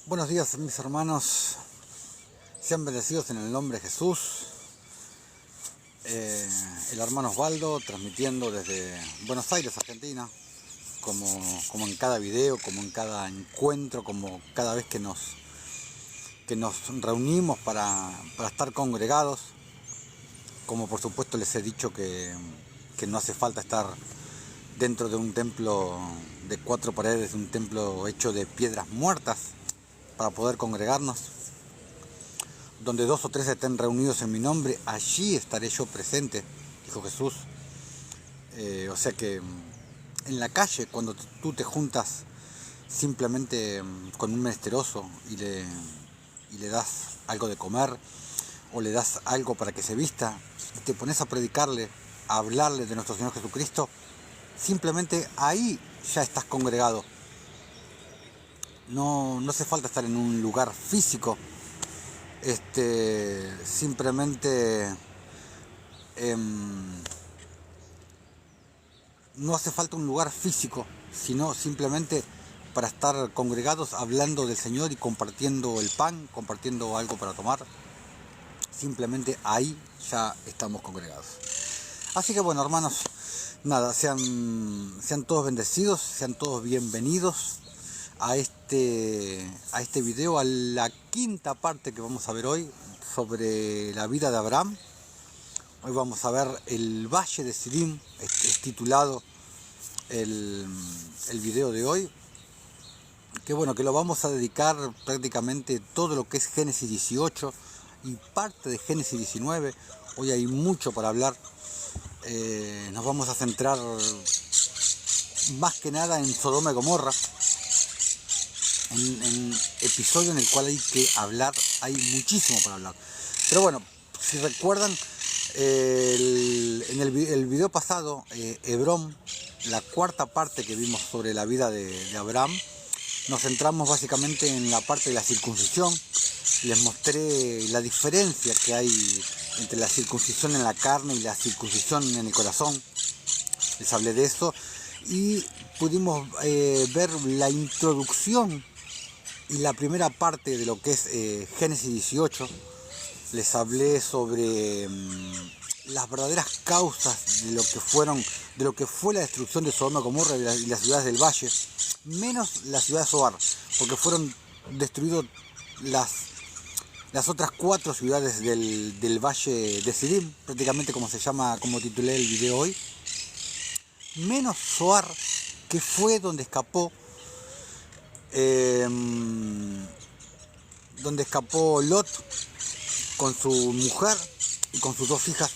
Buenos días, mis hermanos, sean bendecidos en el nombre de Jesús. El hermano Osvaldo transmitiendo desde Buenos Aires, Argentina, como en cada video, como en cada encuentro, como cada vez que nos reunimos para estar congregados. Como por supuesto les he dicho que no hace falta estar dentro de un templo de 4 paredes, un templo hecho de piedras muertas, para poder congregarnos. Donde 2 o 3 estén reunidos en mi nombre, allí estaré yo presente, dijo Jesús. O sea que en la calle, cuando tú te juntas simplemente con un menesteroso y le das algo de comer, o le das algo para que se vista, y te pones a predicarle, a hablarle de nuestro Señor Jesucristo, simplemente ahí ya estás congregado. No hace falta estar en un lugar físico. Simplemente no hace falta un lugar físico, sino simplemente para estar congregados hablando del Señor y compartiendo el pan, compartiendo algo para tomar. Simplemente ahí ya estamos congregados. Así que bueno, hermanos, nada, sean todos bendecidos, sean todos bienvenidos a este video, a la quinta parte que vamos a ver hoy sobre la vida de Abraham. Hoy vamos a ver el Valle de Sidim, es titulado el video de hoy, que bueno, que lo vamos a dedicar prácticamente todo lo que es Génesis 18 y parte de Génesis 19. Hoy hay mucho para hablar. Nos vamos a centrar más que nada en Sodoma y Gomorra, en episodio en el cual hay que hablar, hay muchísimo para hablar. Pero bueno, si recuerdan, en el video pasado, Hebrón, la cuarta parte que vimos sobre la vida de Abraham, nos centramos básicamente en la parte de la circuncisión. Les mostré la diferencia que hay entre la circuncisión en la carne y la circuncisión en el corazón. Les hablé de eso y pudimos ver la introducción y la primera parte de lo que es Génesis 18. Les hablé sobre las verdaderas causas de lo que fue la destrucción de Sodoma y Gomorra y las ciudades del valle, menos la ciudad de Zoar, porque fueron destruidas las otras 4 ciudades del valle de Sidim, prácticamente como se llama, como titulé el video hoy, menos Zoar, que fue donde escapó Lot con su mujer y con sus 2 hijas.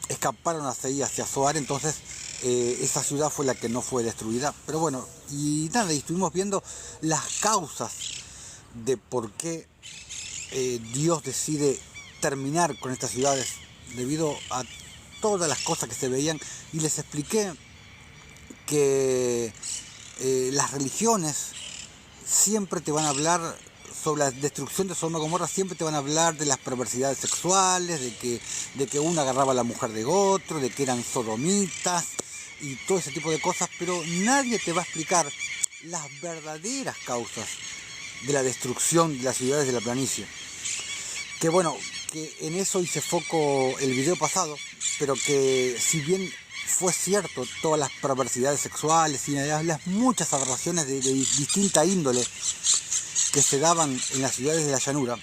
Escaparon hacia Zoar. Entonces esa ciudad fue la que no fue destruida. Pero bueno, y nada, y estuvimos viendo las causas de por qué Dios decide terminar con estas ciudades debido a todas las cosas que se veían, y les expliqué que las religiones siempre te van a hablar sobre la destrucción de Sodoma y Gomorra, siempre te van a hablar de las perversidades sexuales, de que uno agarraba a la mujer de otro, de que eran sodomitas y todo ese tipo de cosas, pero nadie te va a explicar las verdaderas causas de la destrucción de las ciudades de la planicie. Que bueno, que en eso hice foco el video pasado, pero que si bien fue cierto todas las perversidades sexuales y las muchas aberraciones de distinta índole que se daban en las ciudades de la llanura,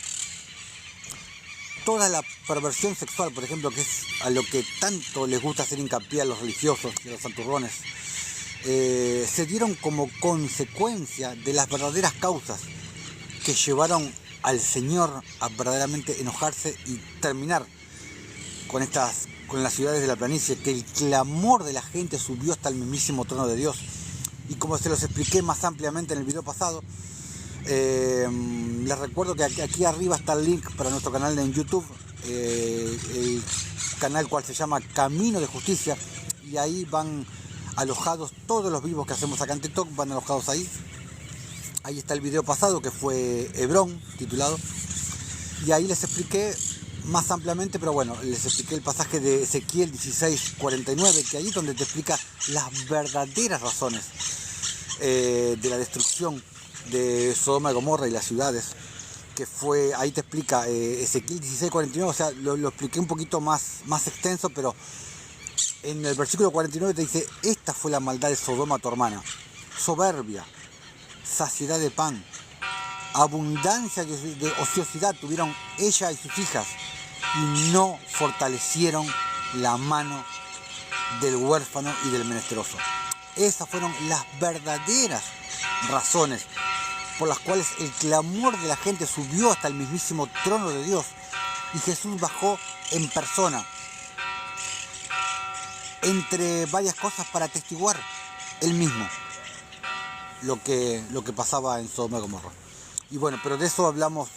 toda la perversión sexual, por ejemplo, que es a lo que tanto les gusta hacer hincapié a los religiosos y a los santurrones, se dieron como consecuencia de las verdaderas causas que llevaron al Señor a verdaderamente enojarse y terminar con las ciudades de la planicie, que el clamor de la gente subió hasta el mismísimo trono de Dios. Y como se los expliqué más ampliamente en el video pasado, les recuerdo que aquí arriba está el link para nuestro canal en YouTube, el canal cual se llama Camino de Justicia, y ahí van alojados todos los vivos que hacemos acá en TikTok, van alojados ahí. Ahí está el video pasado, que fue Hebrón titulado, y ahí les expliqué más ampliamente, pero bueno, les expliqué el pasaje de Ezequiel 16:49, que ahí es donde te explica las verdaderas razones de la destrucción de Sodoma y Gomorra y las ciudades, que fue, ahí te explica Ezequiel 16:49, o sea, lo expliqué un poquito más extenso, pero en el versículo 49 te dice: esta fue la maldad de Sodoma, tu hermana, soberbia, saciedad de pan, abundancia de ociosidad tuvieron ella y sus hijas, y no fortalecieron la mano del huérfano y del menesteroso. Esas fueron las verdaderas razones por las cuales el clamor de la gente subió hasta el mismísimo trono de Dios, y Jesús bajó en persona, entre varias cosas, para atestiguar él mismo lo que pasaba en Sodoma y Gomorra. Y bueno, pero de eso hablamos,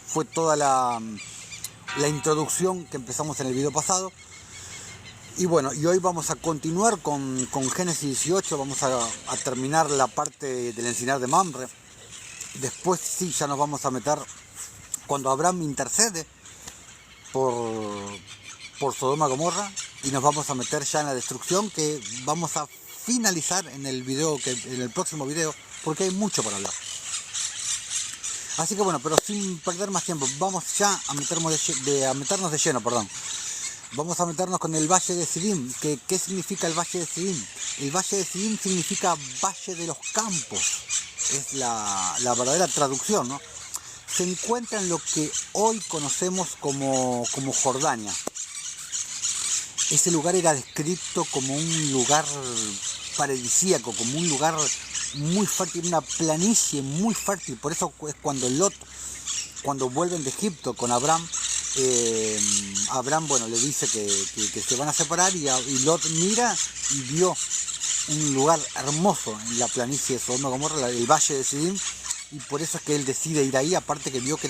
fue toda la introducción que empezamos en el video pasado. Y bueno, y hoy vamos a continuar con Génesis 18, vamos a terminar la parte del encinar de Mamre. Después sí, ya nos vamos a meter cuando Abraham intercede por Sodoma y Gomorra, y nos vamos a meter ya en la destrucción, que vamos a finalizar en el próximo video, porque hay mucho para hablar. Así que bueno, pero sin perder más tiempo, vamos ya a meternos de lleno. Vamos a meternos con el Valle de Sidim. ¿Qué significa el Valle de Sidim? El Valle de Sidim significa Valle de los Campos. Es la verdadera traducción, ¿no? Se encuentra en lo que hoy conocemos como Jordania. Ese lugar era descrito como un lugar paradisíaco, como un lugar muy fértil, una planicie muy fértil. Por eso es cuando vuelven de Egipto con Abraham, bueno, le dice que se van a separar, y Lot mira y vio un lugar hermoso en la planicie de Sodoma y Gomorra, el Valle de Sidim, y por eso es que él decide ir ahí, aparte que vio que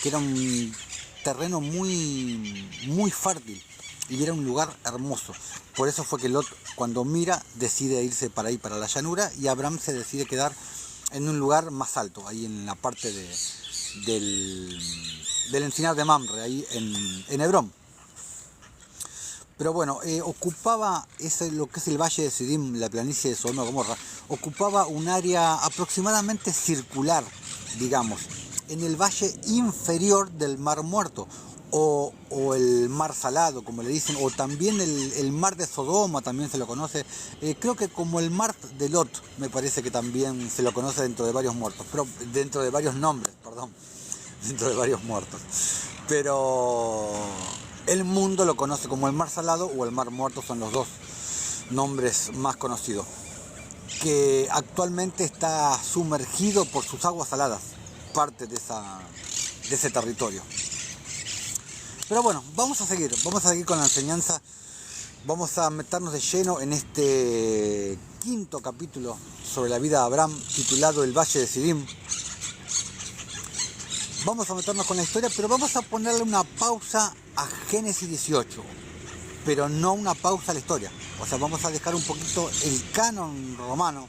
era un terreno muy, muy fértil, y era un lugar hermoso. Por eso fue que Lot, cuando mira, decide irse para ahí, para la llanura, y Abraham se decide quedar en un lugar más alto, ahí en la parte del encinar de Mamre, ahí en Hebrón. Pero bueno, ocupaba lo que es el Valle de Sidim, la planicie de Sodoma y Gomorra, ocupaba un área aproximadamente circular, digamos, en el valle inferior del Mar Muerto, o el Mar Salado, como le dicen, o también el Mar de Sodoma, también se lo conoce, creo que como el Mar de Lot, me parece que también se lo conoce dentro de varios nombres, dentro de varios muertos. Pero el mundo lo conoce como el Mar Salado o el Mar Muerto, son los dos nombres más conocidos, que actualmente está sumergido por sus aguas saladas, parte de ese territorio. Pero bueno, vamos a seguir con la enseñanza. Vamos a meternos de lleno en este quinto capítulo sobre la vida de Abraham, titulado El Valle de Sidim. Vamos a meternos con la historia, pero vamos a ponerle una pausa a Génesis 18, pero no una pausa a la historia. O sea, vamos a dejar un poquito el canon romano,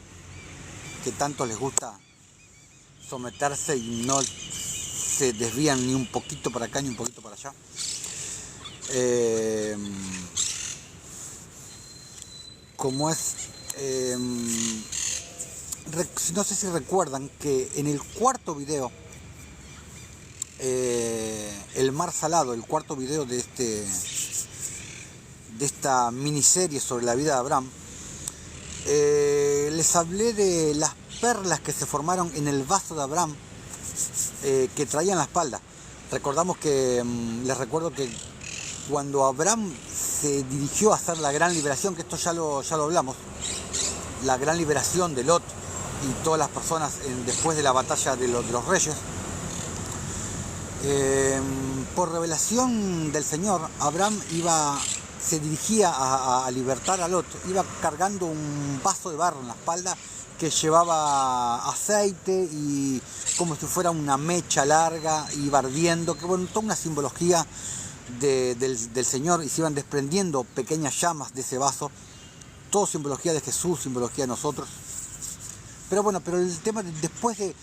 que tanto les gusta someterse y no se desvían ni un poquito para acá ni un poquito para allá. Como es, no sé si recuerdan que en el cuarto video, el Mar Salado, el cuarto video de esta miniserie sobre la vida de Abraham, les hablé de las perlas que se formaron en el vaso de Abraham, que traía en la espalda. Recordamos que, les recuerdo que cuando Abraham se dirigió a hacer la gran liberación, que esto ya lo hablamos, la gran liberación de Lot y todas las personas después de la batalla de los reyes, por revelación del Señor, Abraham se dirigía a libertar a Lot, iba cargando un vaso de barro en la espalda que llevaba aceite y como si fuera una mecha larga, iba ardiendo, que bueno, toda una simbología del Señor, y se iban desprendiendo pequeñas llamas de ese vaso, todo simbología de Jesús, simbología de nosotros. Pero bueno, pero el tema después de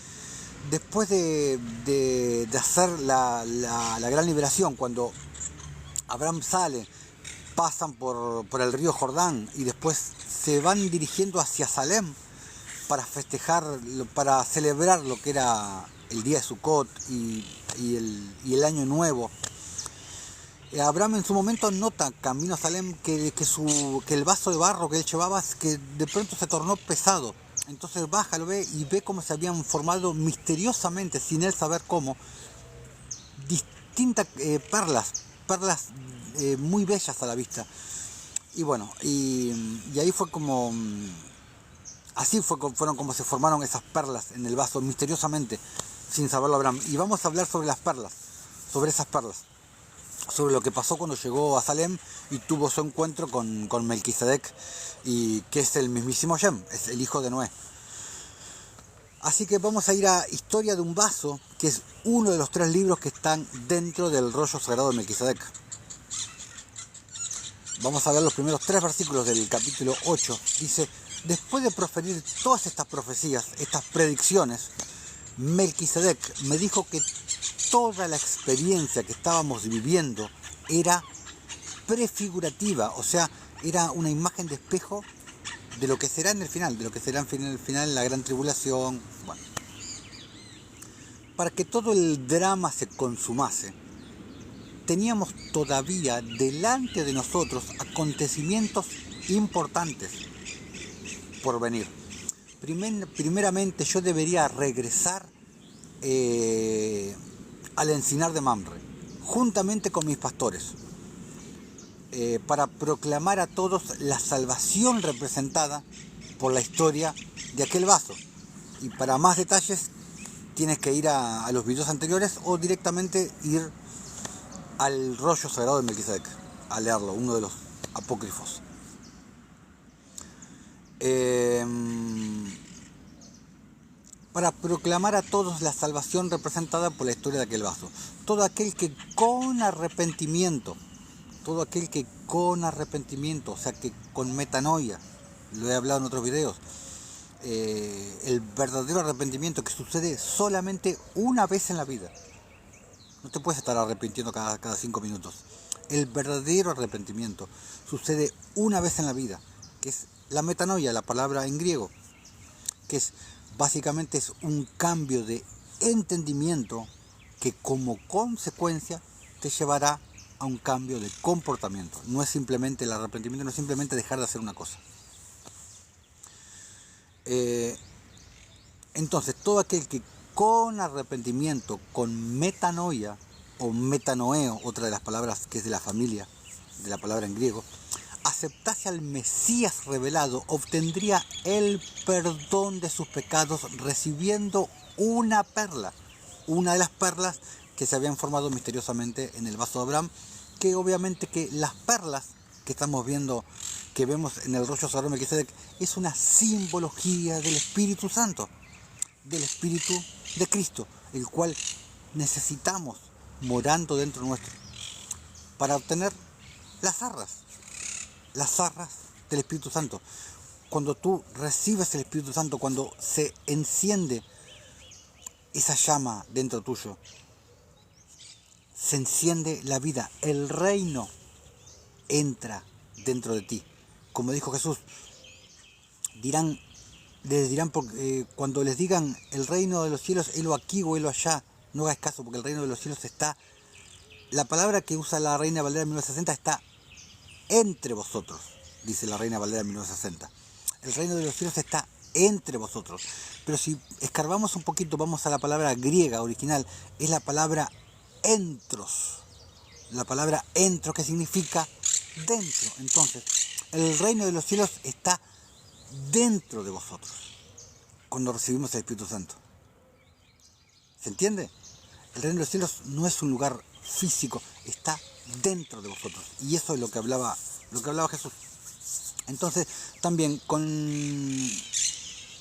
hacer la gran liberación, cuando Abraham sale, pasan por el río Jordán y después se van dirigiendo hacia Salem, para festejar, para celebrar lo que era el día de Sukkot y el año nuevo. Abraham en su momento nota camino a Salem que el vaso de barro que él llevaba que de pronto se tornó pesado. Entonces baja, lo ve y ve cómo se habían formado misteriosamente, sin él saber cómo, distintas perlas muy bellas a la vista. Y bueno, y ahí fue como, fueron como se formaron esas perlas en el vaso misteriosamente, sin saberlo Abraham. Y vamos a hablar sobre las perlas, sobre esas perlas, sobre lo que pasó cuando llegó a Salem y tuvo su encuentro con Melquisedec, y que es el mismísimo Shem, es el hijo de Noé. Así que vamos a ir a Historia de un vaso, que es uno de los 3 libros que están dentro del rollo sagrado de Melquisedec. Vamos a ver los primeros 3 versículos del capítulo 8. Dice: después de proferir todas estas profecías, estas predicciones, Melquisedec me dijo que toda la experiencia que estábamos viviendo era prefigurativa, o sea, era una imagen de espejo de lo que será en el final, de lo que será en el final, la gran tribulación. Bueno, para que todo el drama se consumase, teníamos todavía delante de nosotros acontecimientos importantes por venir. Primeramente yo debería regresar al encinar de Mamre, juntamente con mis pastores, para proclamar a todos la salvación representada por la historia de aquel vaso. Y para más detalles tienes que ir a los videos anteriores o directamente ir al rollo sagrado de Melquisedec a leerlo, uno de los apócrifos. Para proclamar a todos la salvación representada por la historia de aquel vaso. Todo aquel que con arrepentimiento, o sea que con metanoia, lo he hablado en otros videos, el verdadero arrepentimiento que sucede solamente una vez en la vida. No te puedes estar arrepintiendo cada 5 minutos. El verdadero arrepentimiento sucede una vez en la vida, que es la metanoia, la palabra en griego, que básicamente es un cambio de entendimiento que como consecuencia te llevará a un cambio de comportamiento. No es simplemente el arrepentimiento, no es simplemente dejar de hacer una cosa. Entonces, todo aquel que con arrepentimiento, con metanoia o metanoeo, otra de las palabras que es de la familia de la palabra en griego, aceptase al Mesías revelado, obtendría el perdón de sus pecados recibiendo una perla, una de las perlas que se habían formado misteriosamente en el vaso de Abraham, que obviamente que las perlas que estamos viendo, que vemos en el rollo sagrado de Melquisedec, es una simbología del Espíritu Santo, del Espíritu de Cristo, el cual necesitamos morando dentro nuestro para obtener las arras del Espíritu Santo. Cuando tú recibes el Espíritu Santo, cuando se enciende esa llama dentro tuyo, se enciende la vida, el reino entra dentro de ti. Como dijo Jesús, les dirán cuando les digan el reino de los cielos, helo aquí o helo allá, no hagas caso, porque el reino de los cielos está, la palabra que usa la Reina Valera 1960 está entre vosotros, dice la Reina Valera 1960. El reino de los cielos está entre vosotros. Pero si escarbamos un poquito, vamos a la palabra griega original, es la palabra entros. La palabra entros, que significa dentro. Entonces, el reino de los cielos está dentro de vosotros cuando recibimos el Espíritu Santo. ¿Se entiende? El reino de los cielos no es un lugar físico, está dentro de vosotros. Y eso es lo que hablaba Jesús. Entonces, también con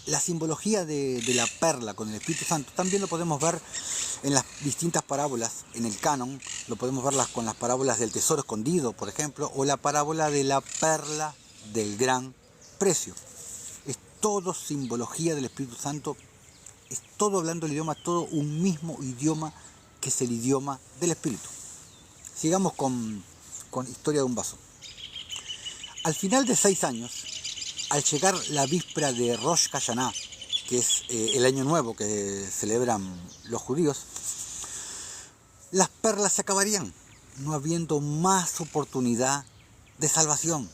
la simbología de la perla con el Espíritu Santo, también lo podemos ver en las distintas parábolas, en el canon, lo podemos ver con las parábolas del tesoro escondido, por ejemplo, o la parábola de la perla del gran precio. Es todo simbología del Espíritu Santo, es todo hablando el idioma, todo un mismo idioma que es el idioma del Espíritu. Sigamos con Historia de un vaso. Al final de 6 años, al llegar la víspera de Rosh Hashanah, que es el año nuevo que celebran los judíos, las perlas se acabarían, no habiendo más oportunidad de salvación.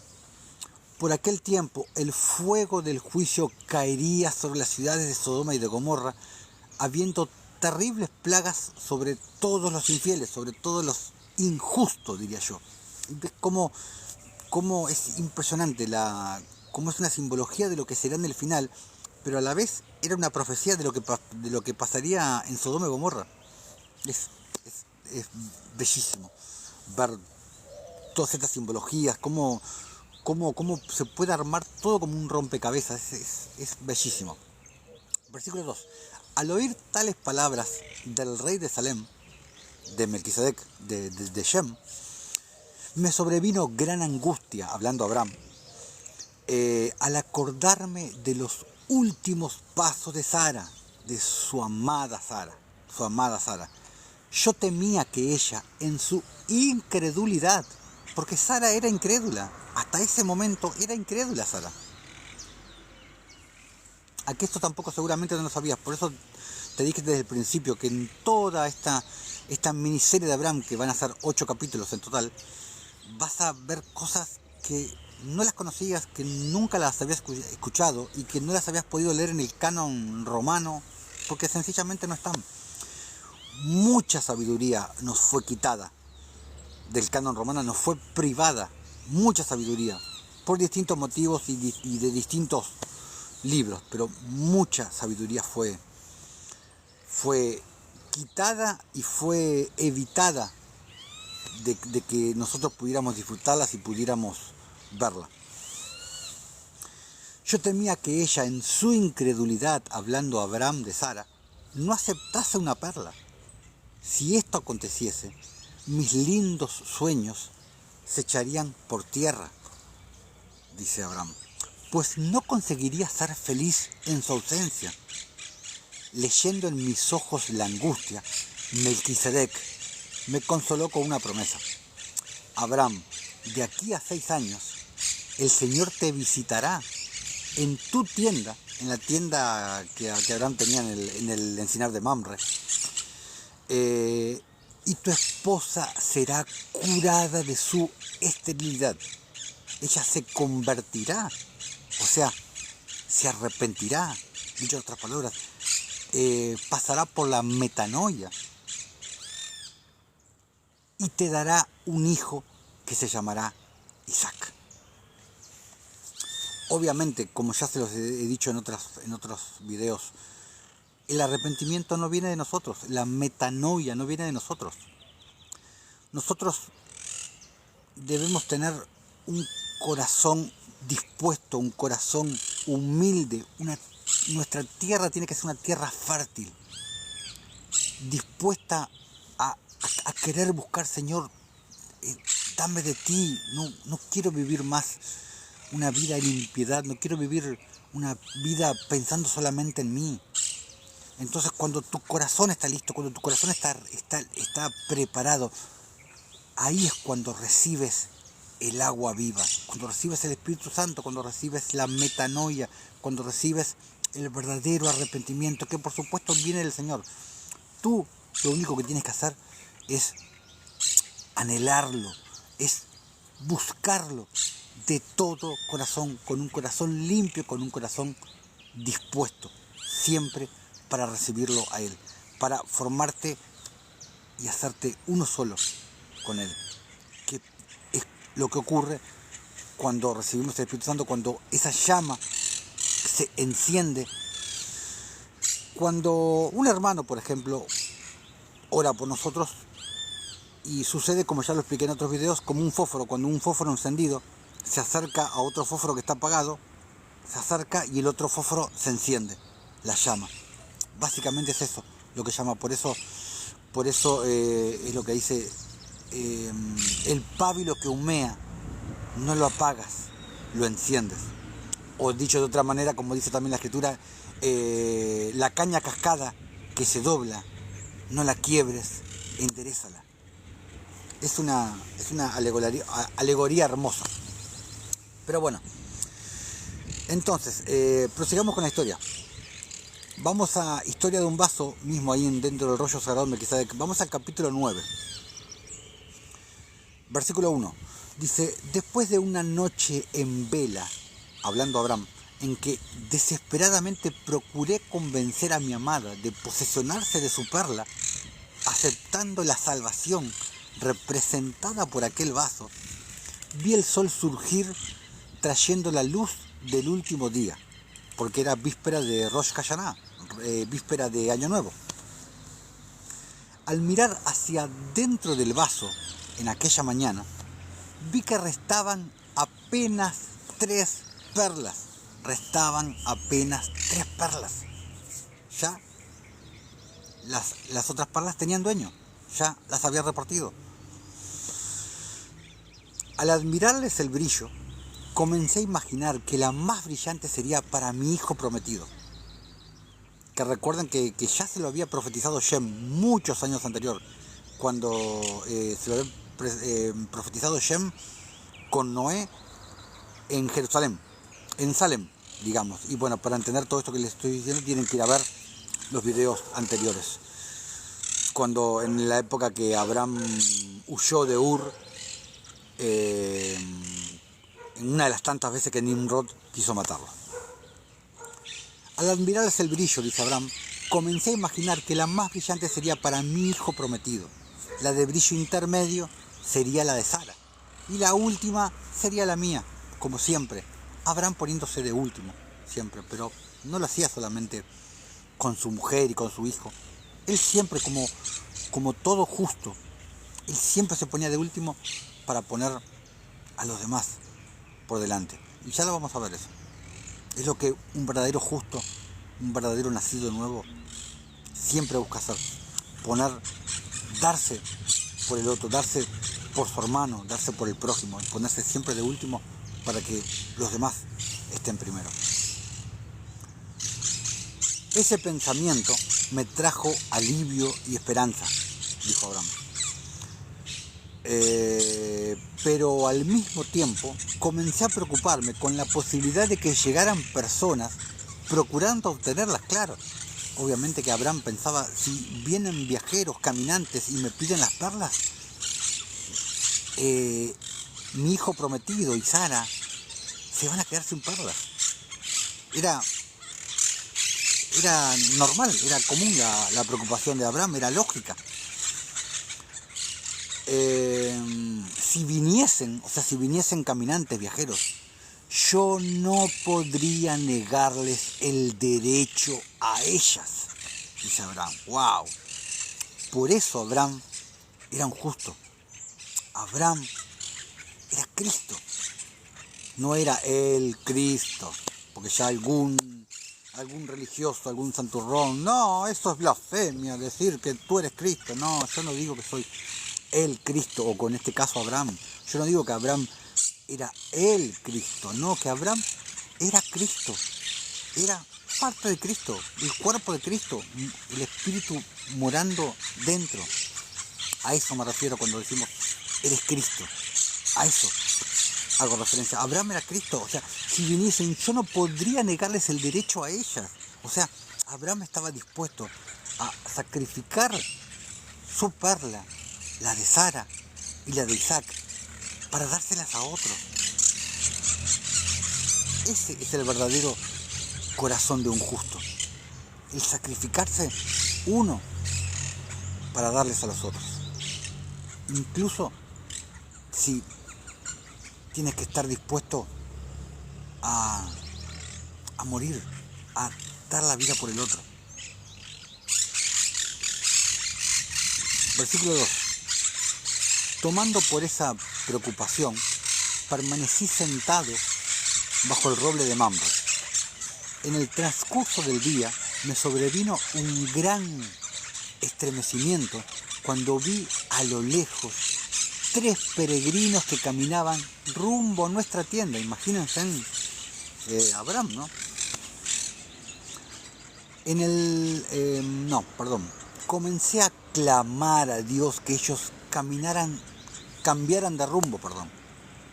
Por aquel tiempo el fuego del juicio caería sobre las ciudades de Sodoma y de Gomorra, habiendo terribles plagas sobre todos los infieles, sobre todos los injustos, diría yo. ¿Ves cómo es impresionante, cómo es una simbología de lo que será en el final, pero a la vez era una profecía de lo que pasaría en Sodoma y Gomorra? Es bellísimo ver todas estas simbologías, cómo se puede armar todo como un rompecabezas, es bellísimo. Versículo 2. Al oír tales palabras del rey de Salem, de Melquisedec, de Shem, me sobrevino gran angustia, hablando Abraham, al acordarme de los últimos pasos de Sara, de su amada Sara. Yo temía que ella, en su incredulidad, porque Sara era incrédula, hasta ese momento era incrédula Sara. Aquí esto tampoco seguramente no lo sabías, por eso te dije desde el principio que en toda esta miniserie de Abraham, que van a ser 8 capítulos en total, vas a ver cosas que no las conocías, que nunca las habías escuchado y que no las habías podido leer en el canon romano, porque sencillamente no están. Mucha sabiduría nos fue quitada del canon romano, nos fue privada, mucha sabiduría, por distintos motivos y de distintos libros, pero mucha sabiduría fue quitada y fue evitada de que nosotros pudiéramos disfrutarlas y pudiéramos verla. Yo temía que ella, en su incredulidad, hablando a Abraham de Sara, no aceptase una perla. Si esto aconteciese, mis lindos sueños se echarían por tierra, dice Abraham, pues no conseguiría ser feliz en su ausencia. Leyendo en mis ojos la angustia, Melquisedec me consoló con una promesa. Abraham, de aquí a 6 años, el Señor te visitará en tu tienda, en la tienda que Abraham tenía en el encinar de Mamre, y tu esposa será curada de su esterilidad. Ella se convertirá, o sea, se arrepentirá, dicho en otras palabras, pasará por la metanoia y te dará un hijo que se llamará Isaac. Obviamente, como ya se los he dicho en otros videos, el arrepentimiento no viene de nosotros, la metanoia no viene de nosotros. Nosotros debemos tener un corazón dispuesto, un corazón humilde. Nuestra tierra tiene que ser una tierra fértil, dispuesta a querer buscar, Señor, dame de ti, no quiero vivir más una vida en impiedad, no quiero vivir una vida pensando solamente en mí. Entonces, cuando tu corazón está listo, cuando tu corazón está preparado, ahí es cuando recibes el agua viva, cuando recibes el Espíritu Santo, cuando recibes la metanoia, cuando recibes el verdadero arrepentimiento, que por supuesto viene del Señor. Tú lo único que tienes que hacer es anhelarlo, es buscarlo de todo corazón, con un corazón limpio, con un corazón dispuesto, siempre para recibirlo a Él, para formarte y hacerte uno solo con Él, que es lo que ocurre cuando recibimos el Espíritu Santo, cuando esa llama se enciende, cuando un hermano, por ejemplo, ora por nosotros y sucede, como ya lo expliqué en otros videos, como un fósforo. Cuando un fósforo encendido se acerca a otro fósforo que está apagado, se acerca y el otro fósforo se enciende, la llama. Básicamente es eso lo que llama, por eso es lo que dice, el pábilo que humea no lo apagas, lo enciendes. O dicho de otra manera, como dice también la Escritura, la caña cascada que se dobla, no la quiebres, enderézala. Es una alegoría hermosa. Pero bueno, entonces, prosigamos con la historia. Vamos a Historia de un vaso, mismo ahí dentro del rollo sagrado Melquisedec. Vamos al capítulo 9, versículo 1. Dice, después de una noche en vela, hablando Abraham, en que desesperadamente procuré convencer a mi amada de posesionarse de su perla, aceptando la salvación representada por aquel vaso, vi el sol surgir trayendo la luz del último día, porque era víspera de Rosh Hashanah, víspera de Año Nuevo. Al mirar hacia dentro del vaso en aquella mañana, vi que restaban apenas 3 perlas. Restaban apenas 3 perlas. Ya las otras perlas tenían dueño, ya las había repartido. Al admirarles el brillo, comencé a imaginar que la más brillante sería para mi hijo prometido. Que recuerden que ya se lo había profetizado Shem muchos años anterior, cuando se lo había profetizado Shem con Noé en Jerusalén, en Salem, digamos. Y bueno, para entender todo esto que les estoy diciendo, tienen que ir a ver los videos anteriores. Cuando en la época que Abraham huyó de Ur, en una de las tantas veces que Nimrod quiso matarlo. Al admirarles el brillo, dice Abraham, comencé a imaginar que la más brillante sería para mi hijo prometido. La de brillo intermedio sería la de Sara. Y la última sería la mía, como siempre. Abraham poniéndose de último, siempre, pero no lo hacía solamente con su mujer y con su hijo. Él siempre, como todo justo, él siempre se ponía de último para poner a los demás por delante. Y ya lo vamos a ver eso. Es lo que un verdadero justo, un verdadero nacido nuevo, siempre busca hacer. Darse por el otro, darse por su hermano, darse por el prójimo, y ponerse siempre de último para que los demás estén primero. Ese pensamiento me trajo alivio y esperanza, dijo Abraham. Pero al mismo tiempo comencé a preocuparme con la posibilidad de que llegaran personas procurando obtenerlas, claro. Obviamente que Abraham pensaba, si vienen viajeros, caminantes y me piden las perlas, mi hijo prometido y Sara se van a quedar sin perlas. Era normal, era común la preocupación de Abraham, era lógica. Si viniesen caminantes, viajeros, yo no podría negarles el derecho a ellas, dice Abraham. ¡Wow! Por eso Abraham era un justo. Abraham era Cristo. No era el Cristo, porque ya algún religioso, algún santurrón, no, eso es blasfemia, decir que tú eres Cristo. No, yo no digo que soy el Cristo, o con este caso Abraham. Yo no digo que Abraham era el Cristo, no, que Abraham era Cristo, era parte de Cristo, el cuerpo de Cristo, el Espíritu morando dentro. A eso me refiero cuando decimos, eres Cristo, a eso hago referencia. Abraham era Cristo, o sea, si viniesen, yo no podría negarles el derecho a ellas. O sea, Abraham estaba dispuesto a sacrificar su perla, la de Sara y la de Isaac, para dárselas a otros. Ese es el verdadero corazón de un justo. El sacrificarse uno para darles a los otros. Incluso si tienes que estar dispuesto a morir, a dar la vida por el otro. Versículo 2. Tomando por esa preocupación, permanecí sentado bajo el roble de Mamre. En el transcurso del día me sobrevino un gran estremecimiento cuando vi a lo lejos 3 peregrinos que caminaban rumbo a nuestra tienda. Imagínense Abraham, ¿no? Comencé a clamar a Dios que ellos cambiaran de rumbo,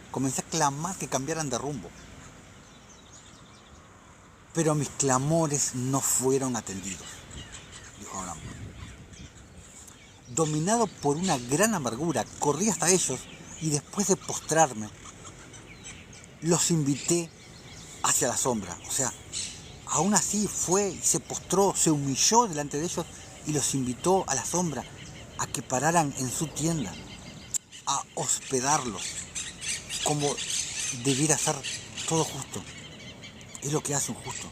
Comencé a clamar que cambiaran de rumbo. pero mis clamores no fueron atendidos, dijo Abraham. Dominado por una gran amargura, corrí hasta ellos y después de postrarme, los invité hacia la sombra. O sea, aún así fue y se postró, se humilló delante de ellos y los invitó a la sombra, a que pararan en su tienda, a hospedarlos, como debiera ser todo justo. Es lo que hace un justo.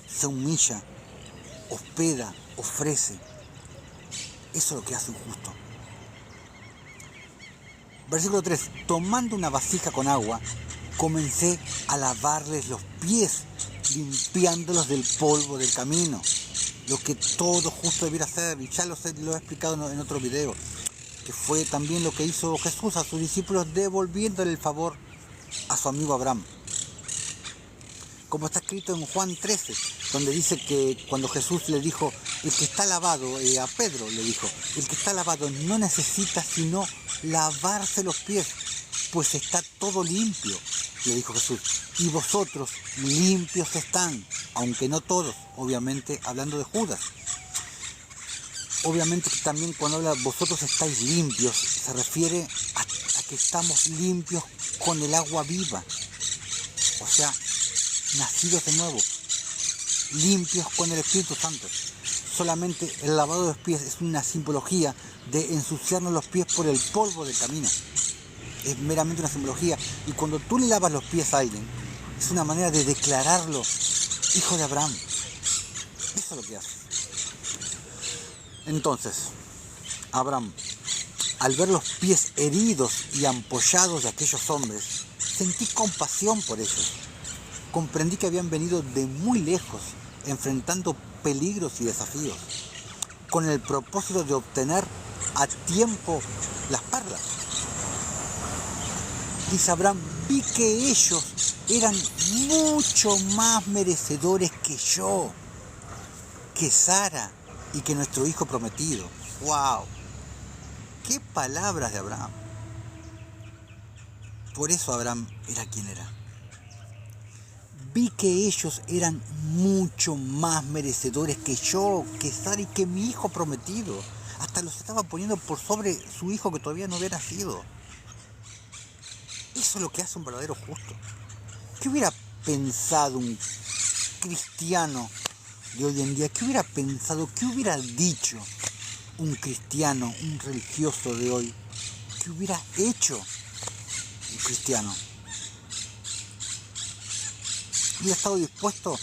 Se humilla, hospeda, ofrece. Eso es lo que hace un justo. Versículo 3. Tomando una vasija con agua, comencé a lavarles los pies, limpiándolos del polvo del camino. Lo que todo justo debiera hacer, y ya lo he explicado en otro video, que fue también lo que hizo Jesús a sus discípulos, devolviéndole el favor a su amigo Abraham. Como está escrito en Juan 13, donde dice que cuando Jesús le dijo, el que está lavado, a Pedro le dijo, el que está lavado no necesita sino lavarse los pies, pues está todo limpio, le dijo Jesús, y vosotros limpios están, aunque no todos, obviamente hablando de Judas. Obviamente que también cuando habla vosotros estáis limpios, se refiere a que estamos limpios con el agua viva, o sea, nacidos de nuevo, limpios con el Espíritu Santo. Solamente el lavado de los pies es una simbología de ensuciarnos los pies por el polvo del camino. Es meramente una simbología. Y cuando tú le lavas los pies a alguien, es una manera de declararlo hijo de Abraham. Eso es lo que hace. Entonces, Abraham, al ver los pies heridos y ampollados de aquellos hombres, sentí compasión por ellos. Comprendí que habían venido de muy lejos, enfrentando peligros y desafíos, con el propósito de obtener a tiempo las perlas. Dice Abraham, vi que ellos eran mucho más merecedores que yo, que Sara y que nuestro hijo prometido. ¡Wow! ¡Qué palabras de Abraham! Por eso Abraham era quien era. Vi que ellos eran mucho más merecedores que yo, que Sara y que mi hijo prometido. Hasta los estaba poniendo por sobre su hijo que todavía no había nacido. Eso es lo que hace un verdadero justo. ¿Qué hubiera pensado un cristiano de hoy en día? ¿Qué hubiera pensado? ¿Qué hubiera dicho un cristiano, un religioso de hoy? ¿Qué hubiera hecho un cristiano? ¿Hubiera estado dispuesto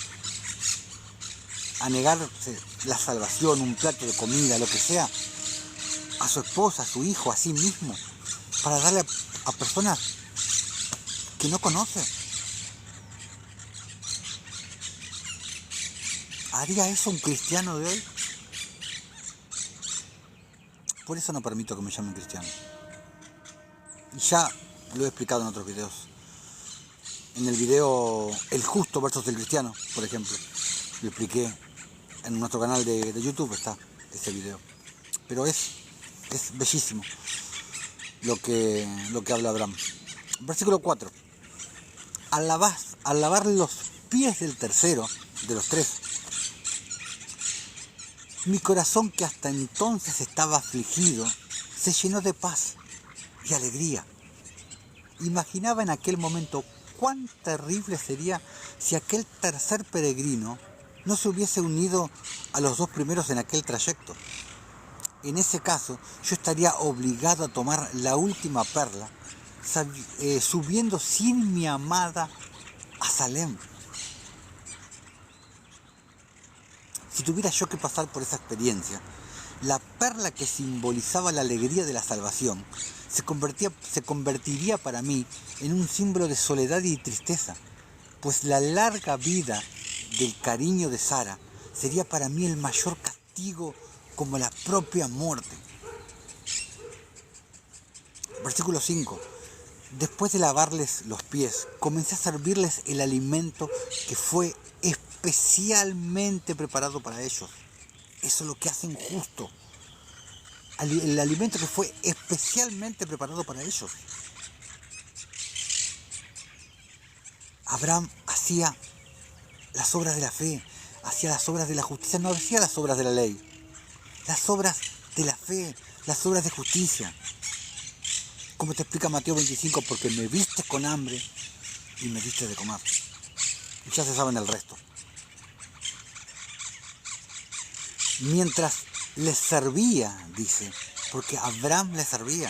a negarse la salvación, un plato de comida, lo que sea, a su esposa, a su hijo, a sí mismo, para darle a personas que no conoce? ¿Haría eso un cristiano de hoy? Por eso no permito que me llamen cristiano. Ya lo he explicado en otros videos. En el video El justo versus el cristiano, por ejemplo, lo expliqué en nuestro canal de YouTube, está ese video. Pero es bellísimo lo que habla Abraham. Versículo 4. Al lavar los pies del tercero, de los tres, mi corazón, que hasta entonces estaba afligido, se llenó de paz y alegría. Imaginaba en aquel momento cuán terrible sería si aquel tercer peregrino no se hubiese unido a los dos primeros en aquel trayecto. En ese caso, yo estaría obligado a tomar la última perla, subiendo sin mi amada a Salem. Si tuviera yo que pasar por esa experiencia, la perla que simbolizaba la alegría de la salvación se convertiría para mí en un símbolo de soledad y tristeza, pues la larga vida del cariño de Sara sería para mí el mayor castigo, como la propia muerte. Versículo 5. Después de lavarles los pies, comencé a servirles el alimento que fue especialmente preparado para ellos. Eso es lo que hace un justo. El alimento que fue especialmente preparado para ellos. Abraham hacía las obras de la fe, hacía las obras de la justicia, no hacía las obras de la ley, las obras de la fe, las obras de justicia. Como te explica Mateo 25, porque me viste con hambre y me diste de comer. Y ya se saben el resto. Mientras les servía, dice, porque Abraham les servía.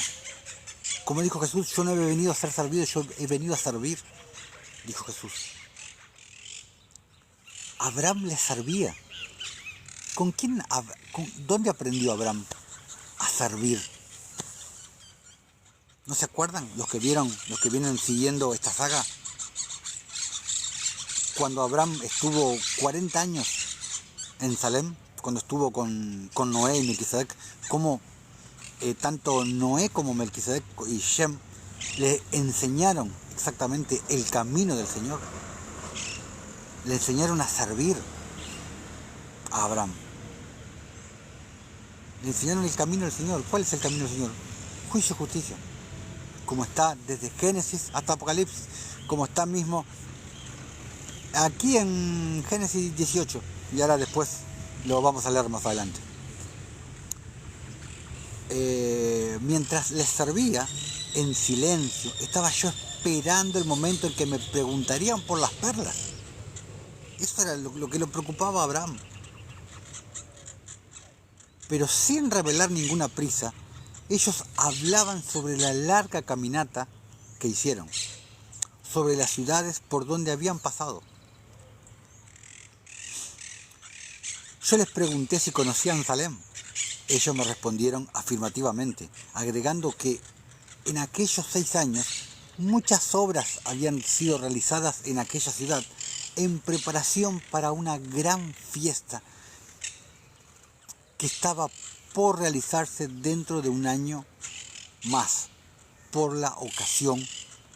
Como dijo Jesús, yo no he venido a ser servido, yo he venido a servir, dijo Jesús. Abraham les servía. ¿Dónde aprendió Abraham a servir? ¿No se acuerdan los que vienen siguiendo esta saga? Cuando Abraham estuvo 40 años en Salem, cuando estuvo con Noé y Melquisedec, cómo tanto Noé como Melquisedec y Shem le enseñaron exactamente el camino del Señor. Le enseñaron a servir a Abraham. Le enseñaron el camino del Señor. ¿Cuál es el camino del Señor? Juicio y justicia. Como está desde Génesis hasta Apocalipsis, como está mismo aquí en Génesis 18, y ahora después lo vamos a leer más adelante. Mientras les servía en silencio, estaba yo esperando el momento en que me preguntarían por las perlas. Eso era lo que lo preocupaba a Abraham. Pero sin revelar ninguna prisa, ellos hablaban sobre la larga caminata que hicieron, sobre las ciudades por donde habían pasado. Yo les pregunté si conocían Salem. Ellos me respondieron afirmativamente, agregando que en aquellos 6 años muchas obras habían sido realizadas en aquella ciudad en preparación para una gran fiesta que estaba por realizarse dentro de un año más, por la ocasión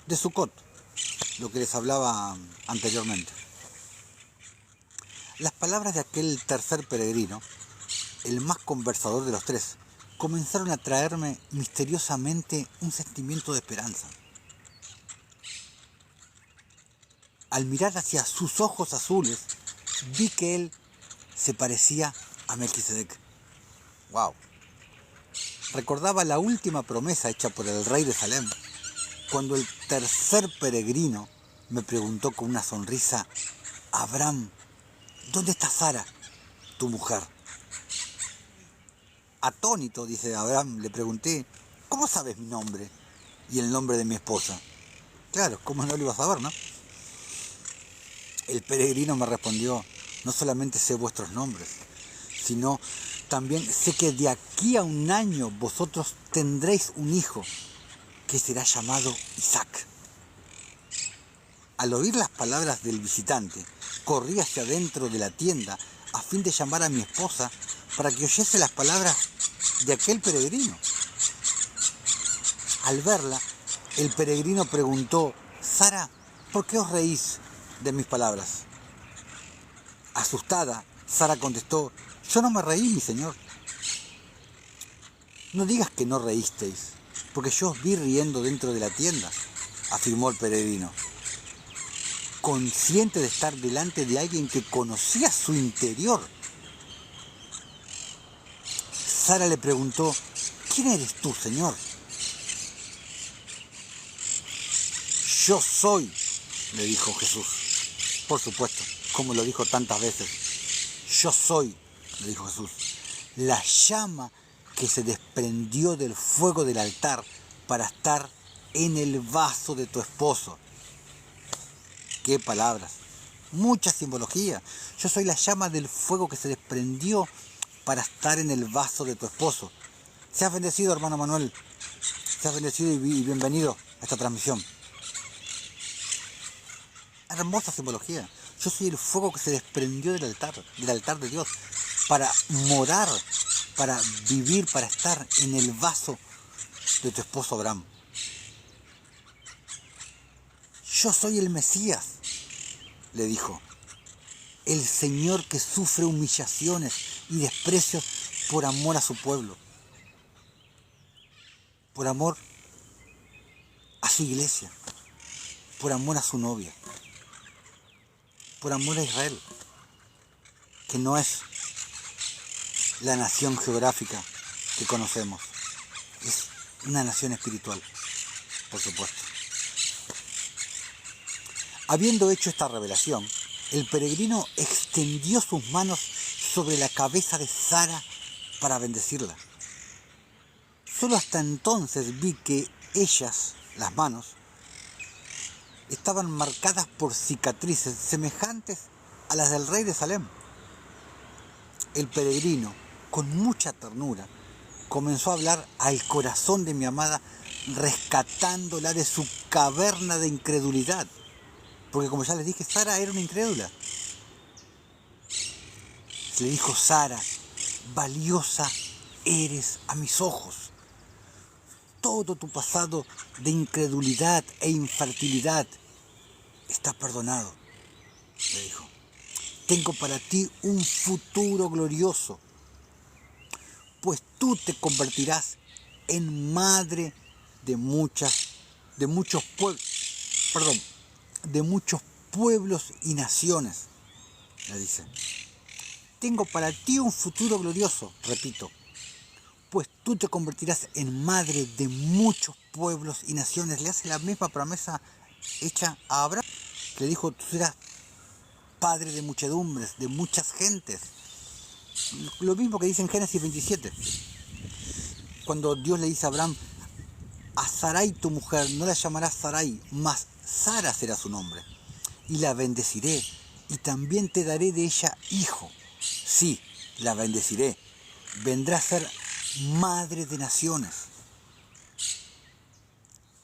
de Sukkot, lo que les hablaba anteriormente. Las palabras de aquel tercer peregrino, el más conversador de los tres, comenzaron a traerme misteriosamente un sentimiento de esperanza. Al mirar hacia sus ojos azules, vi que él se parecía a Melquisedec. ¡Wow! Recordaba la última promesa hecha por el rey de Salem, cuando el tercer peregrino me preguntó con una sonrisa: Abraham, ¿dónde está Sara, tu mujer? Atónito, dice Abraham, le pregunté: ¿cómo sabes mi nombre y el nombre de mi esposa? Claro, ¿cómo no lo ibas a saber, no? El peregrino me respondió: no solamente sé vuestros nombres, sino también sé que de aquí a un año vosotros tendréis un hijo que será llamado Isaac. Al oír las palabras del visitante, corrí hacia adentro de la tienda a fin de llamar a mi esposa para que oyese las palabras de aquel peregrino. Al verla, el peregrino preguntó: Sara, ¿por qué os reís de mis palabras? Asustada, Sara contestó: yo no me reí, mi señor. No digas que no reísteis, porque yo os vi riendo dentro de la tienda, afirmó el peregrino, consciente de estar delante de alguien que conocía su interior. Sara le preguntó: ¿quién eres tú, señor? Yo soy, le dijo Jesús. Por supuesto, como lo dijo tantas veces. Yo soy, le dijo Jesús, la llama que se desprendió del fuego del altar para estar en el vaso de tu esposo. ¡Qué palabras! Mucha simbología. Yo soy la llama del fuego que se desprendió para estar en el vaso de tu esposo. Seas bendecido, hermano Manuel. Seas bendecido y bienvenido a esta transmisión. Hermosa simbología. Yo soy el fuego que se desprendió del altar de Dios, para morar, para vivir, para estar en el vaso de tu esposo Abraham. Yo soy el Mesías, le dijo, el Señor que sufre humillaciones y desprecios por amor a su pueblo, por amor a su iglesia, por amor a su novia. por amor a Israel, que no es la nación geográfica que conocemos, es una nación espiritual, por supuesto. Habiendo hecho esta revelación, el peregrino extendió sus manos sobre la cabeza de Sara para bendecirla. Solo hasta entonces vi que ellas, las manos, estaban marcadas por cicatrices semejantes a las del rey de Salem. El peregrino, con mucha ternura, comenzó a hablar al corazón de mi amada, rescatándola de su caverna de incredulidad. Porque como ya les dije, Sara era una incrédula. Le dijo: Sara, valiosa eres a mis ojos. Todo tu pasado de incredulidad e infertilidad está perdonado, le dijo. Tengo para ti un futuro glorioso, pues tú te convertirás en madre de muchos pueblos y naciones, le dice. Tengo para ti un futuro glorioso, repito, pues tú te convertirás en madre de muchos pueblos y naciones. Le hace la misma promesa hecha a Abraham. Le dijo: tú serás padre de muchedumbres, de muchas gentes. Lo mismo que dice en Génesis 27. Cuando Dios le dice a Abraham: a Sarai tu mujer no la llamarás Sarai, mas Sara será su nombre. Y la bendeciré, y también te daré de ella hijo. Sí, la bendeciré. Vendrá a ser madre de naciones.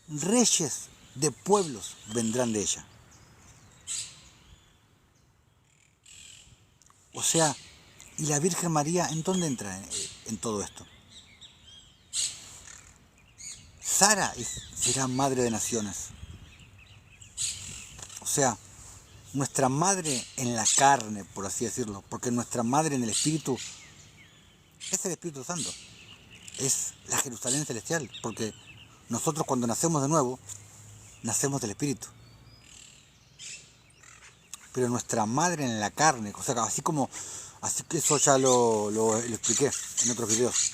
Reyes de pueblos vendrán de ella. O sea, ¿y la Virgen María en dónde entra en todo esto? Sara será madre de naciones. O sea, nuestra madre en la carne, por así decirlo, porque nuestra madre en el Espíritu es el Espíritu Santo, es la Jerusalén celestial, porque nosotros cuando nacemos de nuevo, nacemos del Espíritu. Pero nuestra madre en la carne, o sea, así que eso ya lo expliqué en otros videos,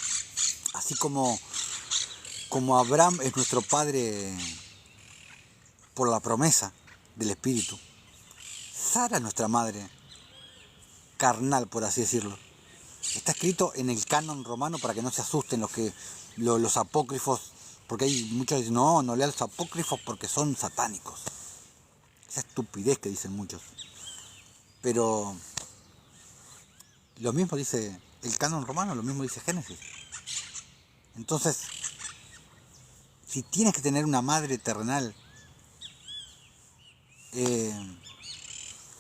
así como Abraham es nuestro padre por la promesa del Espíritu, Sara es nuestra madre carnal, por así decirlo. Está escrito en el canon romano para que no se asusten los apócrifos, porque hay muchos que dicen: no lean los apócrifos porque son satánicos. Esa estupidez que dicen muchos. Pero lo mismo dice el canon romano, lo mismo dice Génesis. Entonces, si tienes que tener una madre terrenal,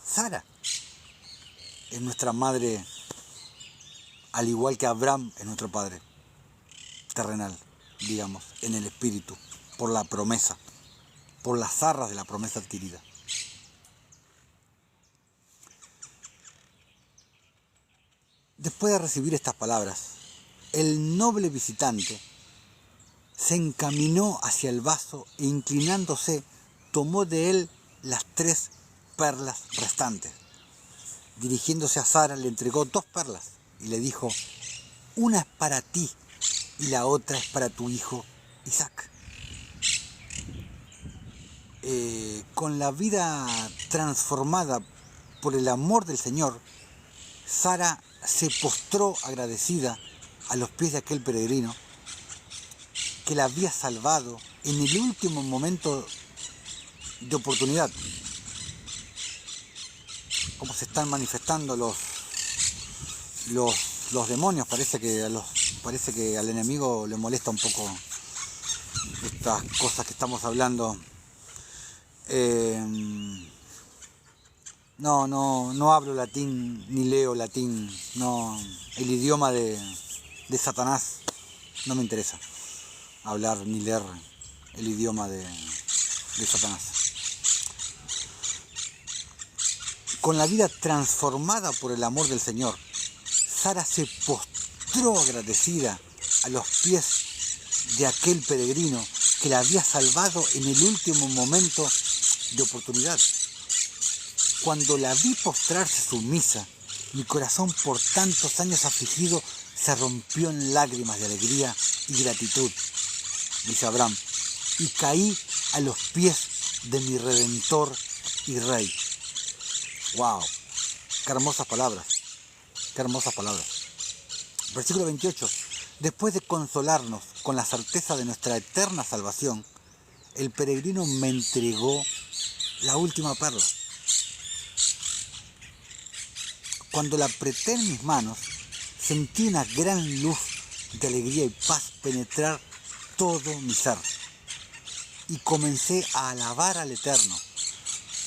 Sara es nuestra madre, al igual que Abraham es nuestro padre terrenal, digamos, en el espíritu, por la promesa, por las arras de la promesa adquirida. Después de recibir estas palabras, el noble visitante se encaminó hacia el vaso e, inclinándose, tomó de él las 3 perlas restantes. Dirigiéndose a Sara, le entregó 2 perlas y le dijo: una es para ti y la otra es para tu hijo Isaac. Con la vida transformada por el amor del Señor, Sara se postró agradecida a los pies de aquel peregrino que la había salvado en el último momento de oportunidad. Como se están manifestando los demonios, parece que al enemigo le molesta un poco estas cosas que estamos hablando. No hablo latín ni leo latín. No, el idioma de Satanás no me interesa hablar ni leer el idioma de Satanás. Con la vida transformada por el amor del Señor, Sara se postró agradecida a los pies de aquel peregrino que la había salvado en el último momento de oportunidad. Cuando la vi postrarse sumisa, mi corazón por tantos años afligido se rompió en lágrimas de alegría y gratitud, dice Abraham, y caí a los pies de mi Redentor y Rey. ¡Wow! ¡Qué hermosas palabras! ¡Qué hermosas palabras! Versículo 28. Después de consolarnos con la certeza de nuestra eterna salvación, el peregrino me entregó la última perla. Cuando la apreté en mis manos, sentí una gran luz de alegría y paz penetrar todo mi ser. Y comencé a alabar al Eterno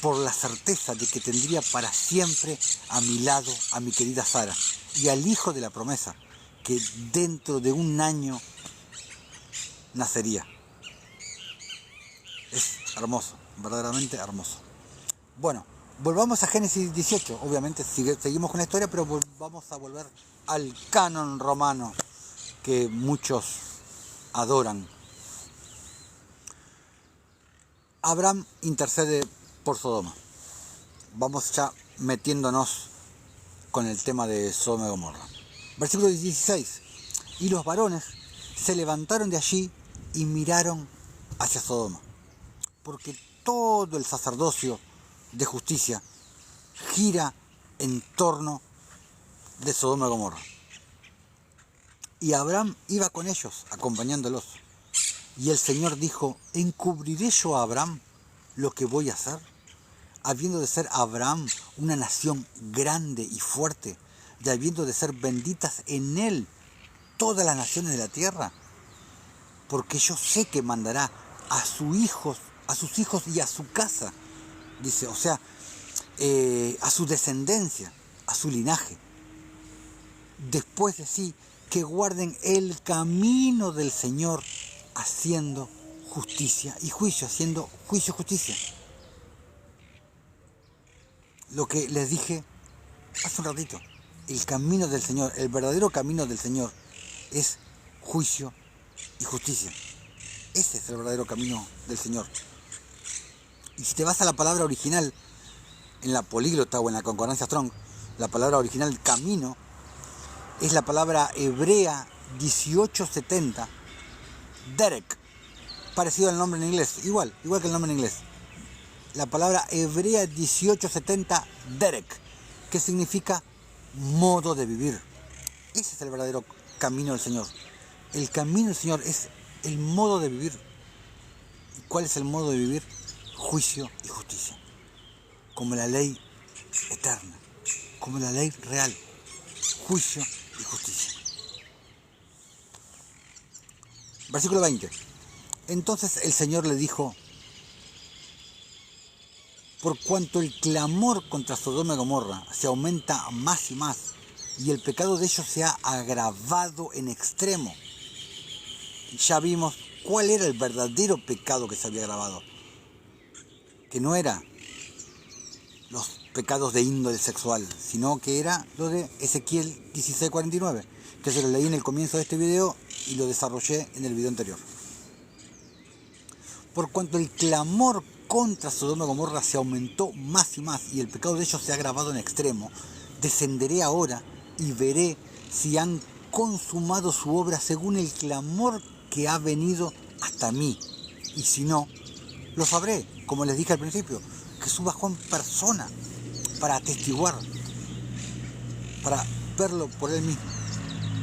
por la certeza de que tendría para siempre a mi lado a mi querida Sara y al hijo de la promesa, que dentro de un año nacería. Es hermoso, verdaderamente hermoso. Bueno, volvamos a Génesis 18. Obviamente seguimos con la historia, pero vamos a volver al canon romano que muchos adoran. Abraham intercede por Sodoma. Vamos ya metiéndonos con el tema de Sodoma y Gomorra. Versículo 16. Y los varones se levantaron de allí y miraron hacia Sodoma, porque todo el sacerdocio de justicia gira en torno de Sodoma y Gomorra. Y Abraham iba con ellos, acompañándolos. Y el Señor dijo: ¿encubriré yo a Abraham lo que voy a hacer? Habiendo de ser Abraham una nación grande y fuerte, y habiendo de ser benditas en él todas las naciones de la tierra, porque yo sé que mandará a sus hijos y a su casa, dice, o sea, a su descendencia, a su linaje, después de sí, que guarden el camino del Señor, haciendo justicia y juicio, haciendo juicio y justicia. Lo que les dije hace un ratito, el camino del Señor, el verdadero camino del Señor es juicio y justicia. Ese es el verdadero camino del Señor. Y si te vas a la palabra original, en la políglota o en la concordancia Strong, la palabra original camino es la palabra hebrea 1870, derek, parecido al nombre en inglés, igual que el nombre en inglés. La palabra hebrea 1870, derek, que significa modo de vivir. Ese es el verdadero camino del Señor. El camino del Señor es el modo de vivir. ¿Y cuál es el modo de vivir? Juicio y justicia. Como la ley eterna, como la ley real. Juicio y justicia. Versículo 20. Entonces el Señor le dijo: por cuanto el clamor contra Sodoma y Gomorra se aumenta más y más, y el pecado de ellos se ha agravado en extremo. Ya vimos cuál era el verdadero pecado que se había agravado. Que no era los pecados de índole sexual, sino que era lo de Ezequiel 16:49, que se lo leí en el comienzo de este video y lo desarrollé en el video anterior. Por cuanto el clamor contra Sodoma y Gomorra se aumentó más y más, y el pecado de ellos se ha agravado en extremo, descenderé ahora y veré si han consumado su obra según el clamor que ha venido hasta mí. Y si no, lo sabré, como les dije al principio, que suba Juan persona para atestiguar, para verlo por él mismo,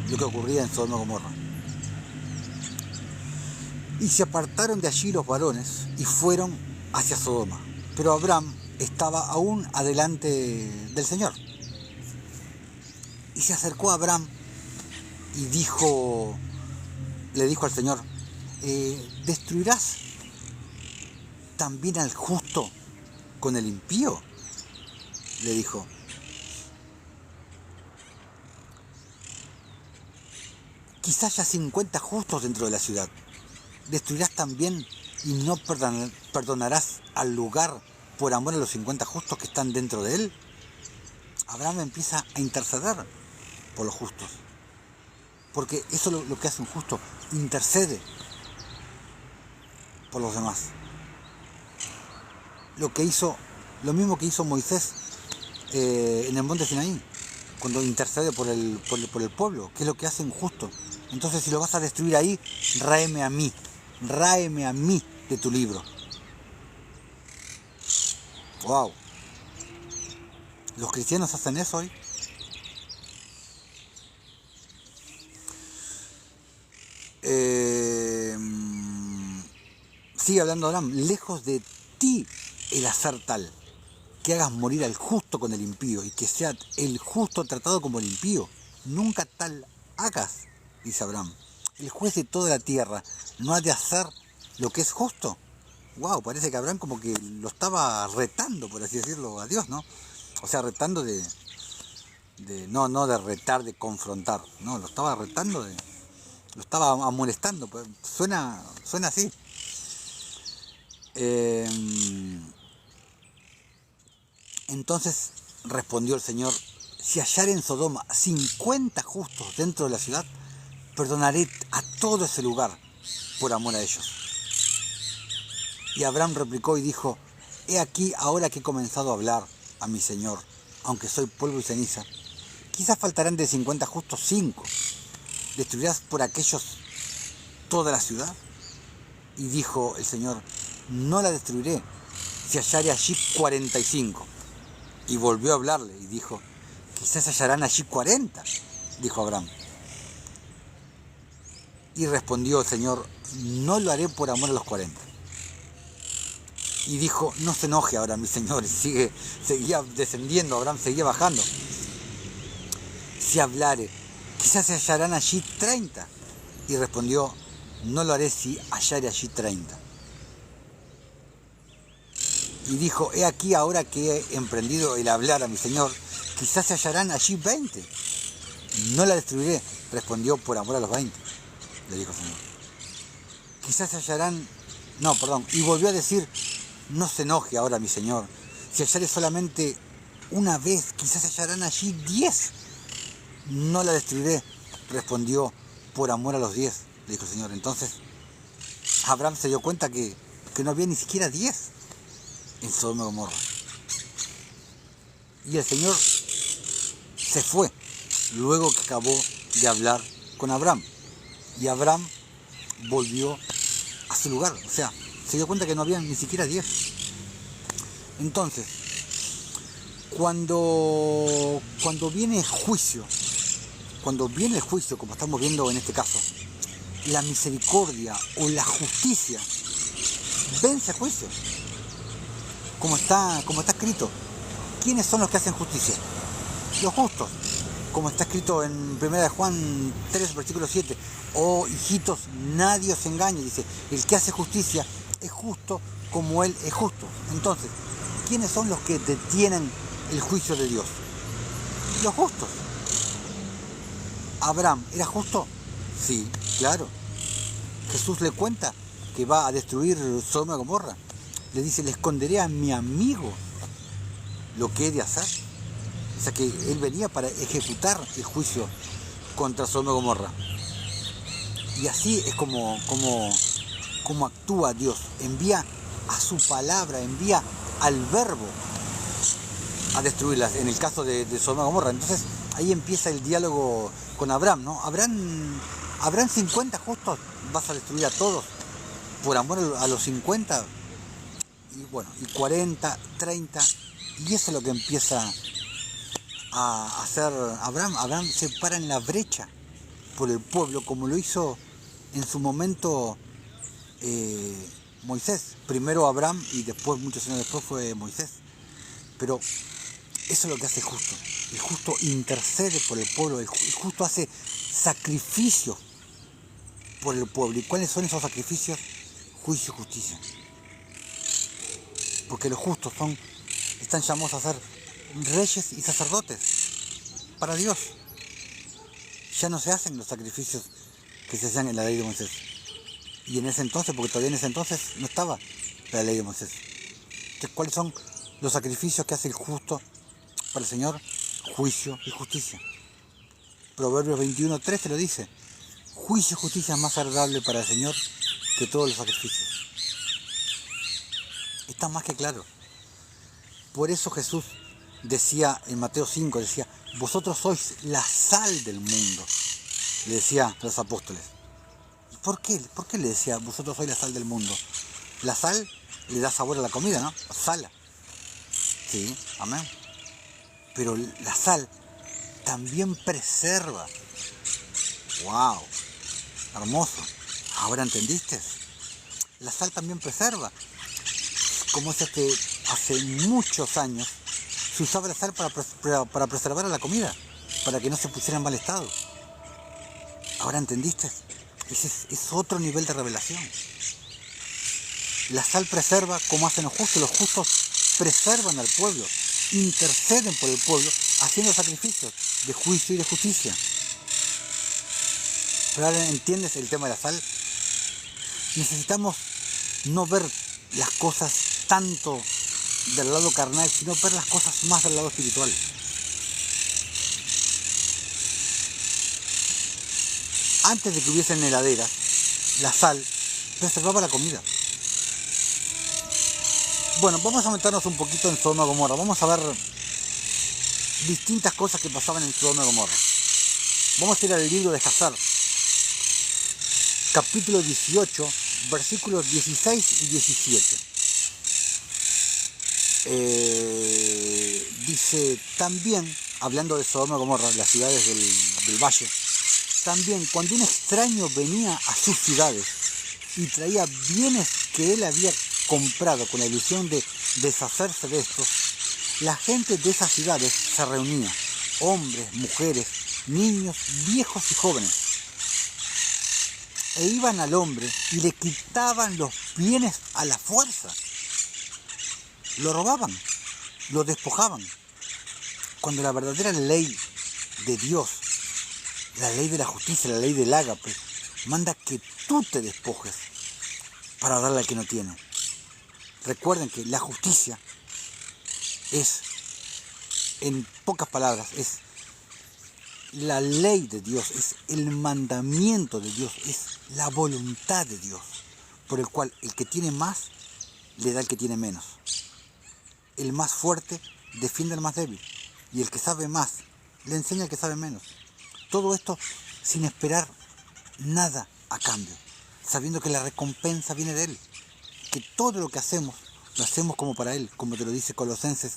lo que ocurría en Sodoma y Gomorra. Y se apartaron de allí los varones y fueron hacia Sodoma. Pero Abraham estaba aún adelante del Señor. Y se acercó a Abraham y le dijo al Señor: ¿destruirás también al justo con el impío? Le dijo. Quizás haya 50 justos dentro de la ciudad. ¿Destruirás también y no perdonarás al lugar por amor a los 50 justos que están dentro de él? Abraham empieza a interceder por los justos, porque eso es lo que hace un justo, intercede por los demás. Lo que hizo Lo mismo que hizo Moisés en el monte Sinaí, cuando intercede por el pueblo, que es lo que hace injusto. Entonces, si lo vas a destruir ahí, ráeme a mí de tu libro. Wow. ¿Los cristianos hacen eso hoy? Sigue hablando Abraham, lejos de ti el hacer tal, que hagas morir al justo con el impío, y que sea el justo tratado como el impío. Nunca tal hagas, dice Abraham. El juez de toda la tierra no ha de hacer lo que es justo. Wow, parece que Abraham como que lo estaba retando, por así decirlo, a Dios, ¿no? O sea, retando no de retar, de confrontar, no, lo estaba retando, lo estaba amonestando, pues, suena así. Entonces respondió el Señor, si hallar en Sodoma 50 justos dentro de la ciudad, perdonaré a todo ese lugar por amor a ellos. Y Abraham replicó y dijo, he aquí ahora que he comenzado a hablar a mi Señor, aunque soy polvo y ceniza, quizás faltarán de 50 justos 5. ¿Destruirás por aquellos toda la ciudad? Y dijo el Señor, no la destruiré si hallare allí 45. Y volvió a hablarle y dijo, quizás hallarán allí 40, dijo Abraham. Y respondió el Señor, no lo haré por amor a los 40. Y dijo, no se enoje ahora mi Señor. Y seguía descendiendo, Abraham seguía bajando. Si hablare, quizás se hallarán allí 30. Y respondió, no lo haré si hallare allí 30. Y dijo, he aquí ahora que he emprendido el hablar a mi Señor, quizás se hallarán allí 20. No la destruiré, respondió, por amor a los 20, le dijo el Señor. Quizás se hallarán, y volvió a decir, no se enoje ahora mi Señor, si hallare solamente una vez, quizás se hallarán allí 10. No la destruiré, respondió, por amor a los 10, le dijo el Señor. Entonces Abraham se dio cuenta que no había ni siquiera 10 en Sodoma y Gomorra. Y el Señor se fue luego que acabó de hablar con Abraham. Y Abraham volvió a su lugar. O sea, se dio cuenta que no había ni siquiera 10. Entonces, cuando viene juicio, como estamos viendo en este caso, la misericordia o la justicia vence juicio. Como está escrito. ¿Quiénes son los que hacen justicia? Los justos. Como está escrito en 1 Juan 3, versículo 7. Oh, hijitos, nadie os engañe. Dice, el que hace justicia es justo como él es justo. Entonces, ¿quiénes son los que detienen el juicio de Dios? Los justos. ¿Abraham era justo? Sí, claro. Jesús le cuenta que va a destruir Sodoma y Gomorra. Le dice, le esconderé a mi amigo lo que he de hacer. O sea que él venía para ejecutar el juicio contra Sodoma y Gomorra. Y así es como actúa Dios. Envía a su palabra, envía al verbo a destruirlas, en el caso de Sodoma y Gomorra. Entonces ahí empieza el diálogo con Abraham, ¿no? Habrán 50 justos, vas a destruir a todos por amor a los 50. Y bueno, y 40, 30, y eso es lo que empieza a hacer Abraham. Abraham se para en la brecha por el pueblo, como lo hizo en su momento Moisés. Primero Abraham y después, muchos años después, fue Moisés. Pero eso es lo que hace el justo. El justo intercede por el pueblo, el justo hace sacrificios por el pueblo. ¿Y cuáles son esos sacrificios? Juicio y justicia. Porque los justos están llamados a ser reyes y sacerdotes para Dios. Ya no se hacen los sacrificios que se hacían en la ley de Moisés. Y en ese entonces, porque todavía en ese entonces no estaba la ley de Moisés. Entonces, ¿cuáles son los sacrificios que hace el justo para el Señor? Juicio y justicia. Proverbios 21:13 lo dice. Juicio y justicia es más agradable para el Señor que todos los sacrificios. Está más que claro. Por eso Jesús decía en Mateo 5, decía, vosotros sois la sal del mundo, le decía a los apóstoles. ¿Y por qué? ¿Por qué le decía, vosotros sois la sal del mundo? La sal le da sabor a la comida, ¿no? Sala. Sí, amén. Pero la sal también preserva. ¡Wow! Hermoso. ¿Ahora entendiste? La sal también preserva. Como es que hace muchos años se usaba la sal para preservar a la comida, para que no se pusiera en mal estado. ¿Ahora entendiste? Ese es otro nivel de revelación. La sal preserva como hacen los justos. Los justos preservan al pueblo, interceden por el pueblo, haciendo sacrificios de juicio y de justicia. Pero ahora entiendes el tema de la sal. Necesitamos no ver las cosas tanto del lado carnal, sino ver las cosas más del lado espiritual. Antes de que hubiesen heladeras, la sal preservaba la comida. Bueno, vamos a meternos un poquito en Sodoma y Gomorra. Vamos a ver distintas cosas que pasaban en Sodoma y Gomorra. Vamos a ir al libro de Hazar, capítulo 18, versículos 16 y 17. Dice, también, hablando de Sodoma y Gomorra, las ciudades del valle, también cuando un extraño venía a sus ciudades y traía bienes que él había comprado con la ilusión de deshacerse de estos, la gente de esas ciudades se reunía, hombres, mujeres, niños, viejos y jóvenes, e iban al hombre y le quitaban los bienes a la fuerza. Lo robaban, lo despojaban. Cuando la verdadera ley de Dios, la ley de la justicia, la ley del ágape, manda que tú te despojes para darle al que no tiene. Recuerden que la justicia es, en pocas palabras, es la ley de Dios, es el mandamiento de Dios, es la voluntad de Dios, por el cual el que tiene más le da al que tiene menos. El más fuerte defiende al más débil y el que sabe más le enseña al que sabe menos. Todo esto sin esperar nada a cambio, sabiendo que la recompensa viene de Él, que todo lo que hacemos lo hacemos como para Él, como te lo dice Colosenses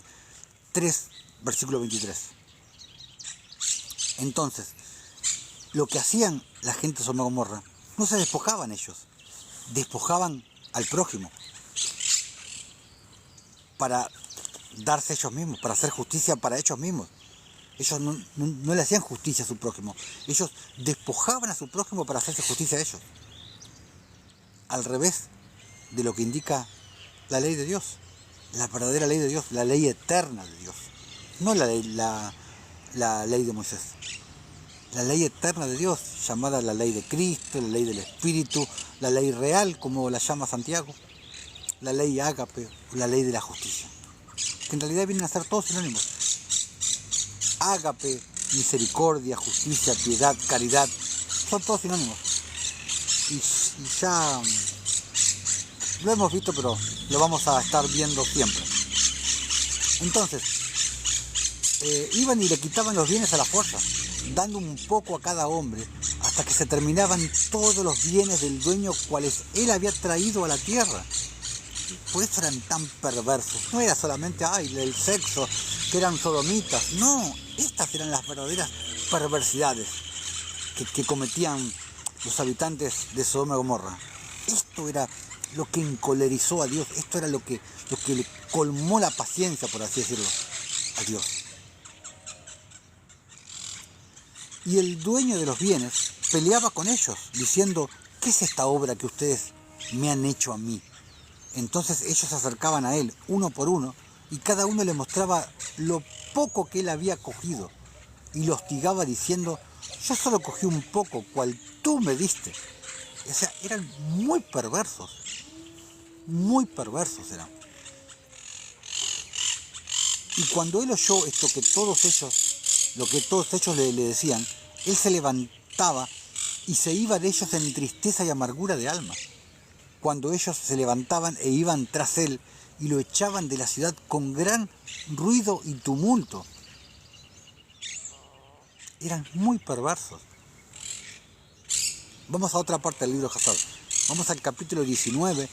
3, versículo 23. Entonces, lo que hacían la gente de Sodoma y Gomorra, no se despojaban ellos, despojaban al prójimo para darse ellos mismos, para hacer justicia para ellos mismos. Ellos no le hacían justicia a su prójimo, ellos despojaban a su prójimo para hacerse justicia a ellos. Al revés de lo que indica la ley de Dios, la verdadera ley de Dios, la ley eterna de Dios, no la ley de Moisés. La ley eterna de Dios, llamada la ley de Cristo, la ley del Espíritu, la ley real, como la llama Santiago, la ley ágape, la ley de la justicia, que en realidad vienen a ser todos sinónimos. Ágape, misericordia, justicia, piedad, caridad, son todos sinónimos. Y ya lo hemos visto, pero lo vamos a estar viendo siempre. Entonces, iban y le quitaban los bienes a la fuerza, dando un poco a cada hombre, hasta que se terminaban todos los bienes del dueño cuales él había traído a la tierra. Por eso eran tan perversos. No era solamente el sexo, que eran sodomitas. No, estas eran las verdaderas perversidades que cometían los habitantes de Sodoma y Gomorra. Esto era lo que encolerizó a Dios. Esto era lo que le colmó la paciencia, por así decirlo, a Dios. Y el dueño de los bienes peleaba con ellos, diciendo, ¿qué es esta obra que ustedes me han hecho a mí? Entonces ellos se acercaban a él, uno por uno, y cada uno le mostraba lo poco que él había cogido, y lo hostigaba diciendo, yo solo cogí un poco, cual tú me diste. O sea, eran muy perversos eran. Y cuando él oyó esto lo que todos ellos le decían, él se levantaba y se iba de ellos en tristeza y amargura de alma. Cuando ellos se levantaban e iban tras él, y lo echaban de la ciudad con gran ruido y tumulto. Eran muy perversos. Vamos a otra parte del libro de Hazar. Vamos al capítulo 19,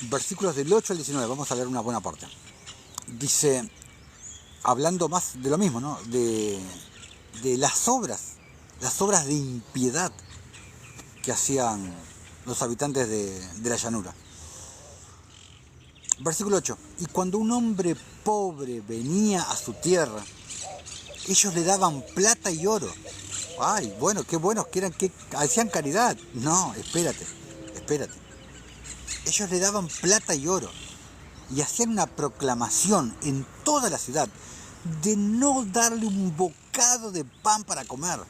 versículos del 8 al 19. Vamos a leer una buena parte. Dice, hablando más de lo mismo, ¿no? De las obras de impiedad que hacían los habitantes de la llanura. Versículo 8. Y cuando un hombre pobre venía a su tierra, ellos le daban plata y oro. Ay, bueno, qué buenos que eran, que hacían caridad. No, espérate. Ellos le daban plata y oro y hacían una proclamación en toda la ciudad de no darle un bocado de pan para comer.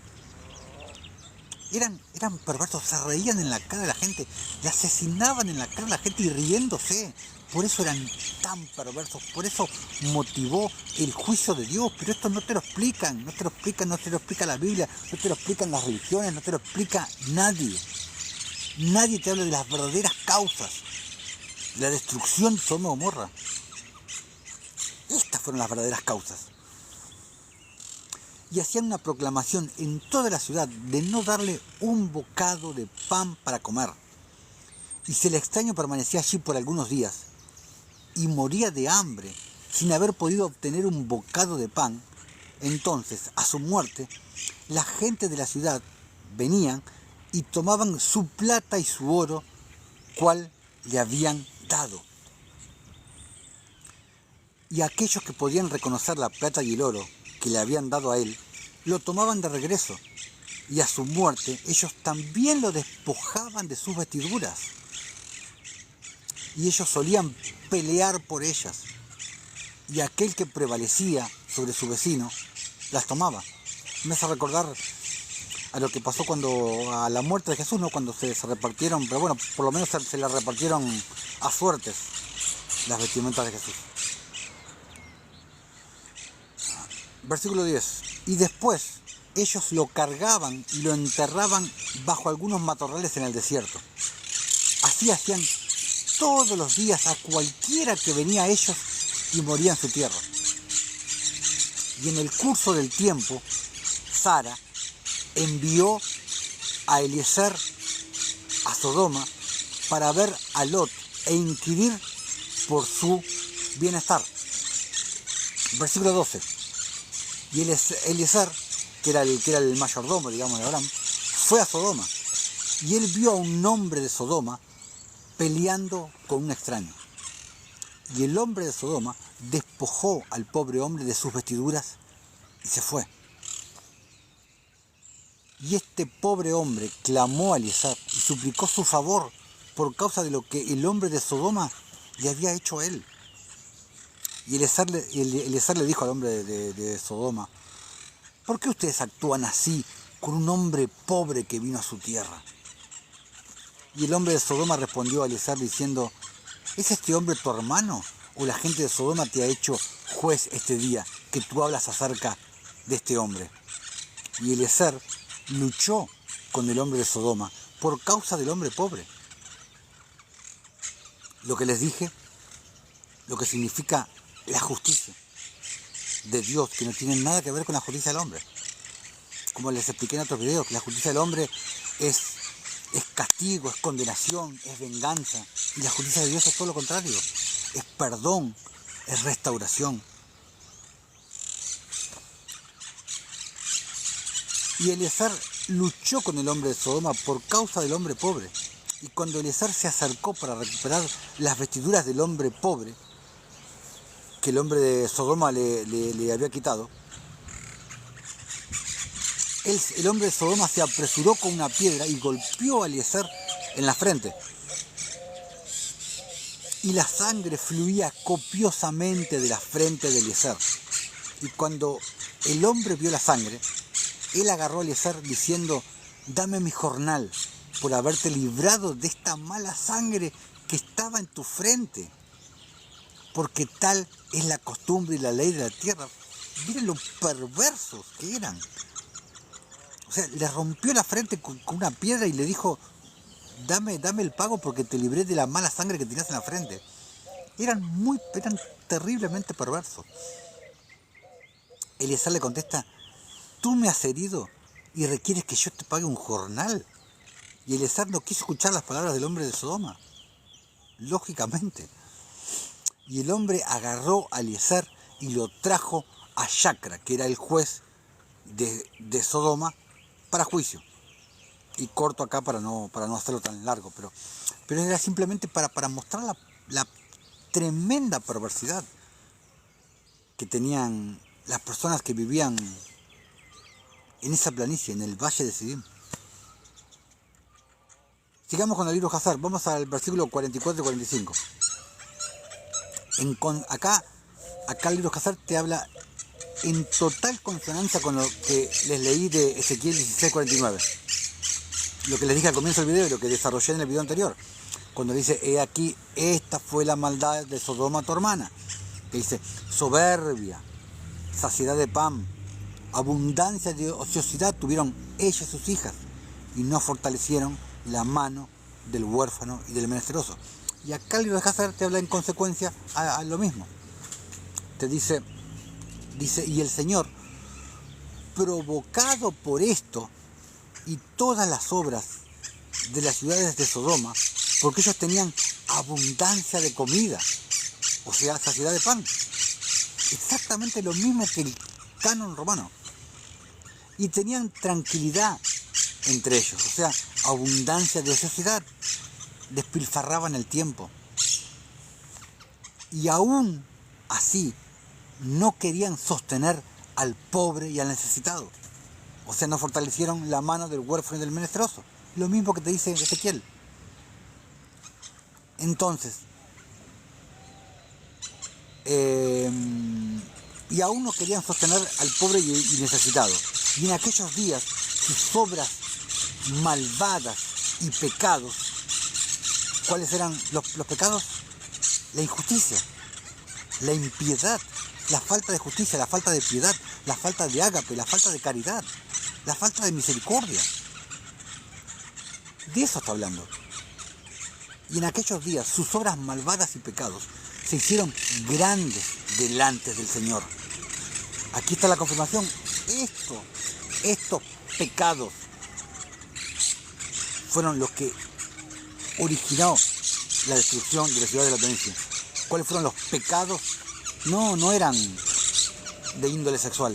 Eran perversos, se reían en la cara de la gente, le asesinaban en la cara de la gente y riéndose. Por eso eran tan perversos, por eso motivó el juicio de Dios. Pero esto no te lo explican, no te lo explica la Biblia, no te lo explican las religiones, no te lo explica nadie. Nadie te habla de las verdaderas causas de la destrucción de Sodoma y Gomorra. Estas fueron las verdaderas causas. Y hacían una proclamación en toda la ciudad de no darle un bocado de pan para comer. Y si el extraño permanecía allí por algunos días y moría de hambre sin haber podido obtener un bocado de pan, entonces, a su muerte, la gente de la ciudad venían y tomaban su plata y su oro, cual le habían dado. Y aquellos que podían reconocer la plata y el oro que le habían dado a él, lo tomaban de regreso, y a su muerte ellos también lo despojaban de sus vestiduras. Y ellos solían pelear por ellas, y aquel que prevalecía sobre su vecino las tomaba. Me hace recordar a lo que pasó cuando a la muerte de Jesús, ¿no? Cuando se repartieron, pero bueno, por lo menos se le repartieron a suertes las vestimentas de Jesús. Versículo 10. Y después ellos lo cargaban y lo enterraban bajo algunos matorrales en el desierto. Así hacían todos los días a cualquiera que venía a ellos y moría en su tierra. Y en el curso del tiempo, Sara envió a Eliezer a Sodoma para ver a Lot e inquirir por su bienestar. Versículo 12. Y Eliezer, que era el mayordomo, digamos, de Abraham, fue a Sodoma. Y él vio a un hombre de Sodoma peleando con un extraño. Y el hombre de Sodoma despojó al pobre hombre de sus vestiduras y se fue. Y este pobre hombre clamó a Eliezer y suplicó su favor por causa de lo que el hombre de Sodoma le había hecho a él. Y Eliezer le dijo al hombre de Sodoma: ¿por qué ustedes actúan así con un hombre pobre que vino a su tierra? Y el hombre de Sodoma respondió a Eliezer diciendo: ¿es este hombre tu hermano? ¿O la gente de Sodoma te ha hecho juez este día que tú hablas acerca de este hombre? Y Eliezer luchó con el hombre de Sodoma por causa del hombre pobre. Lo que les dije, lo que significa la justicia de Dios, que no tiene nada que ver con la justicia del hombre. Como les expliqué en otros videos, que la justicia del hombre es castigo, es condenación, es venganza. Y la justicia de Dios es todo lo contrario. Es perdón, es restauración. Y Eliezer luchó con el hombre de Sodoma por causa del hombre pobre. Y cuando Eliezer se acercó para recuperar las vestiduras del hombre pobre, que el hombre de Sodoma le había quitado, el hombre de Sodoma se apresuró con una piedra y golpeó a Eliezer en la frente. Y la sangre fluía copiosamente de la frente de Eliezer. Y cuando el hombre vio la sangre, él agarró a Eliezer diciendo: dame mi jornal por haberte librado de esta mala sangre que estaba en tu frente. Porque tal es la costumbre y la ley de la tierra. Miren lo perversos que eran. O sea, le rompió la frente con una piedra y le dijo: dame el pago porque te libré de la mala sangre que tenías en la frente. eran terriblemente perversos. Eliezer le contesta, tú me has herido y requieres que yo te pague un jornal. Y Eliezer no quiso escuchar las palabras del hombre de Sodoma, lógicamente. Y el hombre agarró a Eliezer y lo trajo a Shacra, que era el juez de Sodoma, para juicio. Y corto acá para no hacerlo tan largo, pero era simplemente para mostrar la tremenda perversidad que tenían las personas que vivían en esa planicie, en el valle de Sidim. Sigamos con el libro Hazar, vamos al versículo 44 y 45. Acá el libro Hazar te habla en total consonancia con lo que les leí de Ezequiel 16:49. Lo que les dije al comienzo del video y lo que desarrollé en el video anterior. Cuando dice, he aquí, esta fue la maldad de Sodoma tu hermana. Que dice, soberbia, saciedad de pan, abundancia de ociosidad tuvieron ella y sus hijas, y no fortalecieron la mano del huérfano y del menesteroso. Y acá el libro de Hazar te habla en consecuencia a lo mismo. Te dice, y el Señor, provocado por esto y todas las obras de las ciudades de Sodoma, porque ellos tenían abundancia de comida, o sea, saciedad de pan. Exactamente lo mismo que el canon romano. Y tenían tranquilidad entre ellos, o sea, abundancia de ociosidad. Despilfarraban el tiempo. Y aún así, no querían sostener al pobre y al necesitado. O sea, no fortalecieron la mano del huérfano y del menesteroso. Lo mismo que te dice Ezequiel. Entonces, y aún no querían sostener al pobre y necesitado. Y en aquellos días, sus obras malvadas y pecados, ¿cuáles eran los pecados? La injusticia, la impiedad, la falta de justicia, la falta de piedad, la falta de ágape, la falta de caridad, la falta de misericordia. De eso está hablando. Y en aquellos días sus obras malvadas y pecados se hicieron grandes delante del Señor. Aquí está la confirmación. Estos pecados fueron los que originó la destrucción de la ciudad de la planicie. ¿Cuáles fueron los pecados? No eran de índole sexual.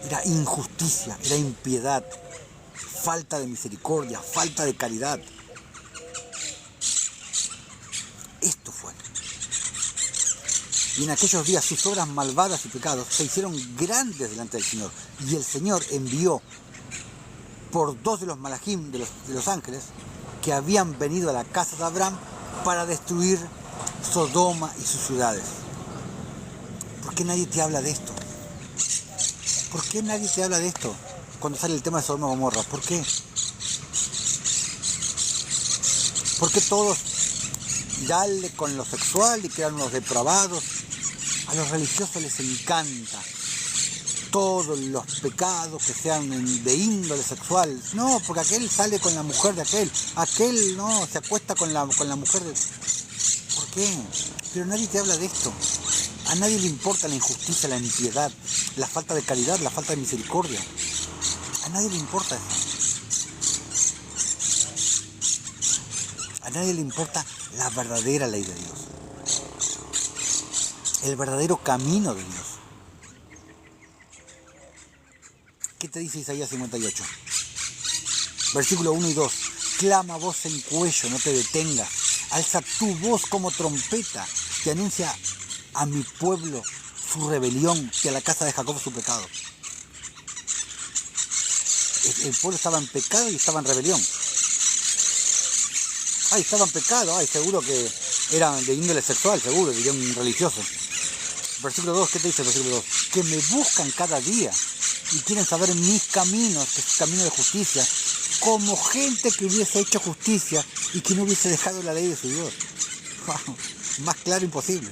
Era injusticia, era impiedad, falta de misericordia, falta de caridad. Esto fue. Y en aquellos días sus obras malvadas y pecados se hicieron grandes delante del Señor. Y el Señor envió por 2 de los malajim de los ángeles que habían venido a la casa de Abraham para destruir Sodoma y sus ciudades. ¿Por qué nadie te habla de esto? ¿Por qué nadie te habla de esto cuando sale el tema de Sodoma y Gomorra? ¿Por qué? ¿Por qué todos dale con lo sexual y quedan unos depravados? A los religiosos les encanta todos los pecados que sean de índole sexual. No, porque aquel sale con la mujer de aquel no, se acuesta con la mujer de... ¿Por qué? Pero nadie te habla de esto. A nadie le importa la injusticia, la impiedad, la falta de caridad, la falta de misericordia. A nadie le importa eso. A nadie le importa la verdadera ley de Dios. El verdadero camino de Dios. ¿Qué te dice Isaías 58? Versículo 1 y 2. Clama voz en cuello, no te detengas. Alza tu voz como trompeta que anuncia a mi pueblo su rebelión y a la casa de Jacob su pecado. El pueblo estaba en pecado y estaba en rebelión. Estaba en pecado, seguro que eran de índole sexual, seguro, diría un religioso. Versículo 2, ¿qué te dice el versículo 2? Que me buscan cada día y quieren saber mis caminos, que es camino de justicia, como gente que hubiese hecho justicia y que no hubiese dejado la ley de su Dios. Más claro imposible.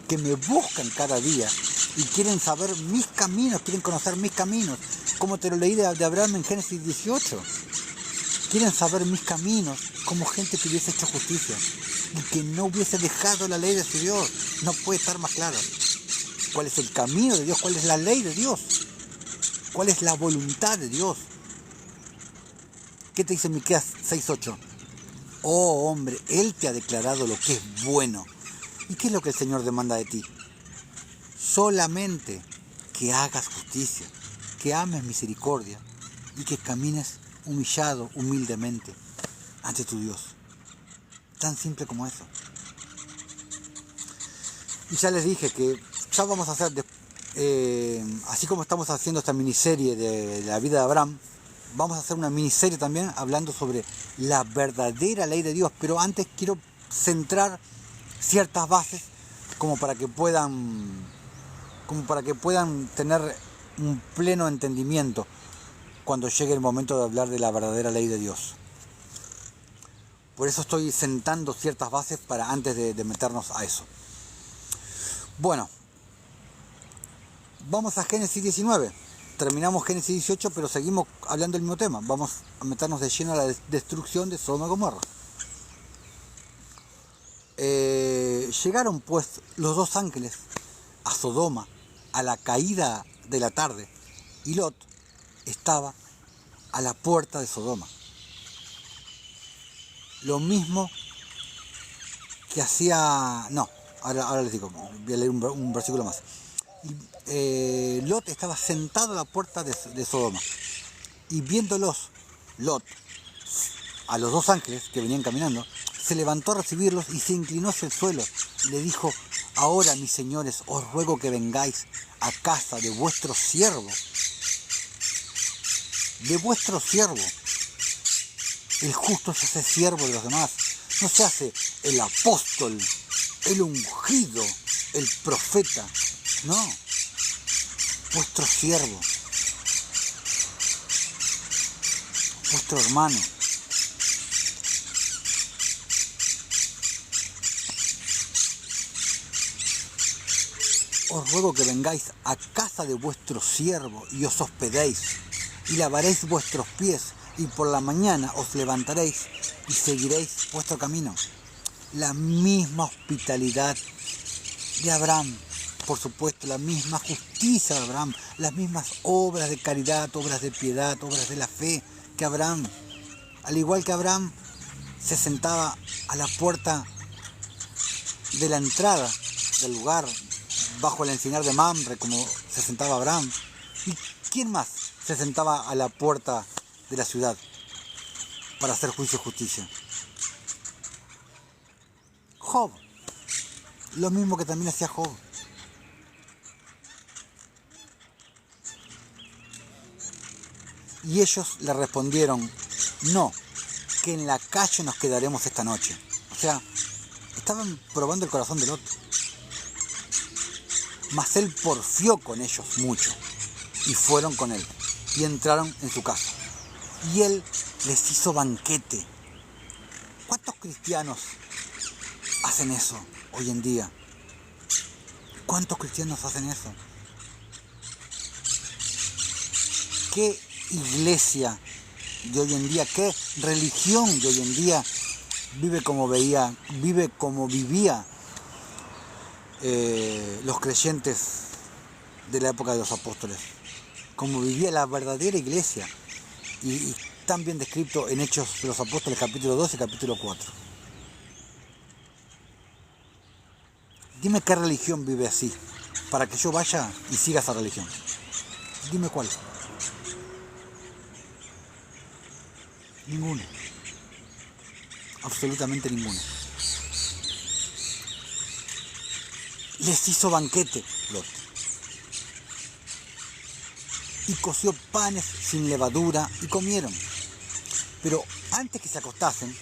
Que me buscan cada día y quieren saber mis caminos, quieren conocer mis caminos, como te lo leí de Abraham en Génesis 18. Quieren saber mis caminos como gente que hubiese hecho justicia y que no hubiese dejado la ley de su Dios. No puede estar más claro. ¿Cuál es el camino de Dios? ¿Cuál es la ley de Dios? ¿Cuál es la voluntad de Dios? ¿Qué te dice Miqueas 6:8? Oh hombre, Él te ha declarado lo que es bueno. ¿Y qué es lo que el Señor demanda de ti? Solamente que hagas justicia, que ames misericordia y que camines humillado, humildemente ante tu Dios. Tan simple como eso. Y ya les dije que ya vamos a hacer, así como estamos haciendo esta miniserie de la vida de Abraham, vamos a hacer una miniserie también hablando sobre la verdadera ley de Dios. Pero antes quiero centrar ciertas bases como para que puedan tener un pleno entendimiento cuando llegue el momento de hablar de la verdadera ley de Dios. Por eso estoy sentando ciertas bases para antes de meternos a eso. Bueno, vamos a Génesis 19. Terminamos Génesis 18, pero seguimos hablando del mismo tema. Vamos a meternos de lleno a la destrucción de Sodoma y Gomorra. Llegaron pues los dos ángeles a Sodoma a la caída de la tarde y Lot estaba a la puerta de Sodoma. Lo mismo que hacía... No, ahora les digo, voy a leer un versículo más. Lot estaba sentado a la puerta de Sodoma y viéndolos, Lot, a los dos ángeles que venían caminando, se levantó a recibirlos y se inclinó hacia el suelo y le dijo: ahora, mis señores, os ruego que vengáis a casa de vuestro siervo. De vuestro siervo. El justo se hace siervo de los demás. No se hace el apóstol, el ungido, el profeta. No. Vuestro siervo. Vuestro hermano. Os ruego que vengáis a casa de vuestro siervo y os hospedéis, y lavaréis vuestros pies, y por la mañana os levantaréis y seguiréis vuestro camino. La misma hospitalidad de Abraham, por supuesto, la misma justicia de Abraham, las mismas obras de caridad, obras de piedad, obras de la fe que Abraham. Al igual que Abraham se sentaba a la puerta de la entrada del lugar, bajo el encinar de Mamre, como se sentaba Abraham. ¿Y quién más se sentaba a la puerta de la ciudad para hacer juicio y justicia? Job. Lo mismo que también hacía Job. Y ellos le respondieron: no, que en la calle nos quedaremos esta noche. O sea, estaban probando el corazón de Lot. Mas él porfió con ellos mucho, y fueron con él, y entraron en su casa. Y él les hizo banquete. ¿Cuántos cristianos hacen eso hoy en día? ¿Cuántos cristianos hacen eso? ¿Qué iglesia de hoy en día, qué religión de hoy en día vive como vivía los creyentes de la época de los apóstoles? Como vivía la verdadera iglesia, y tan bien descrito en Hechos de los Apóstoles capítulo 2 y capítulo 4. Dime qué religión vive así, para que yo vaya y siga esa religión. Dime cuál. Ninguna. Absolutamente ninguna. Les hizo banquete, Lot. Y coció panes sin levadura y comieron. Pero antes que se acostasen,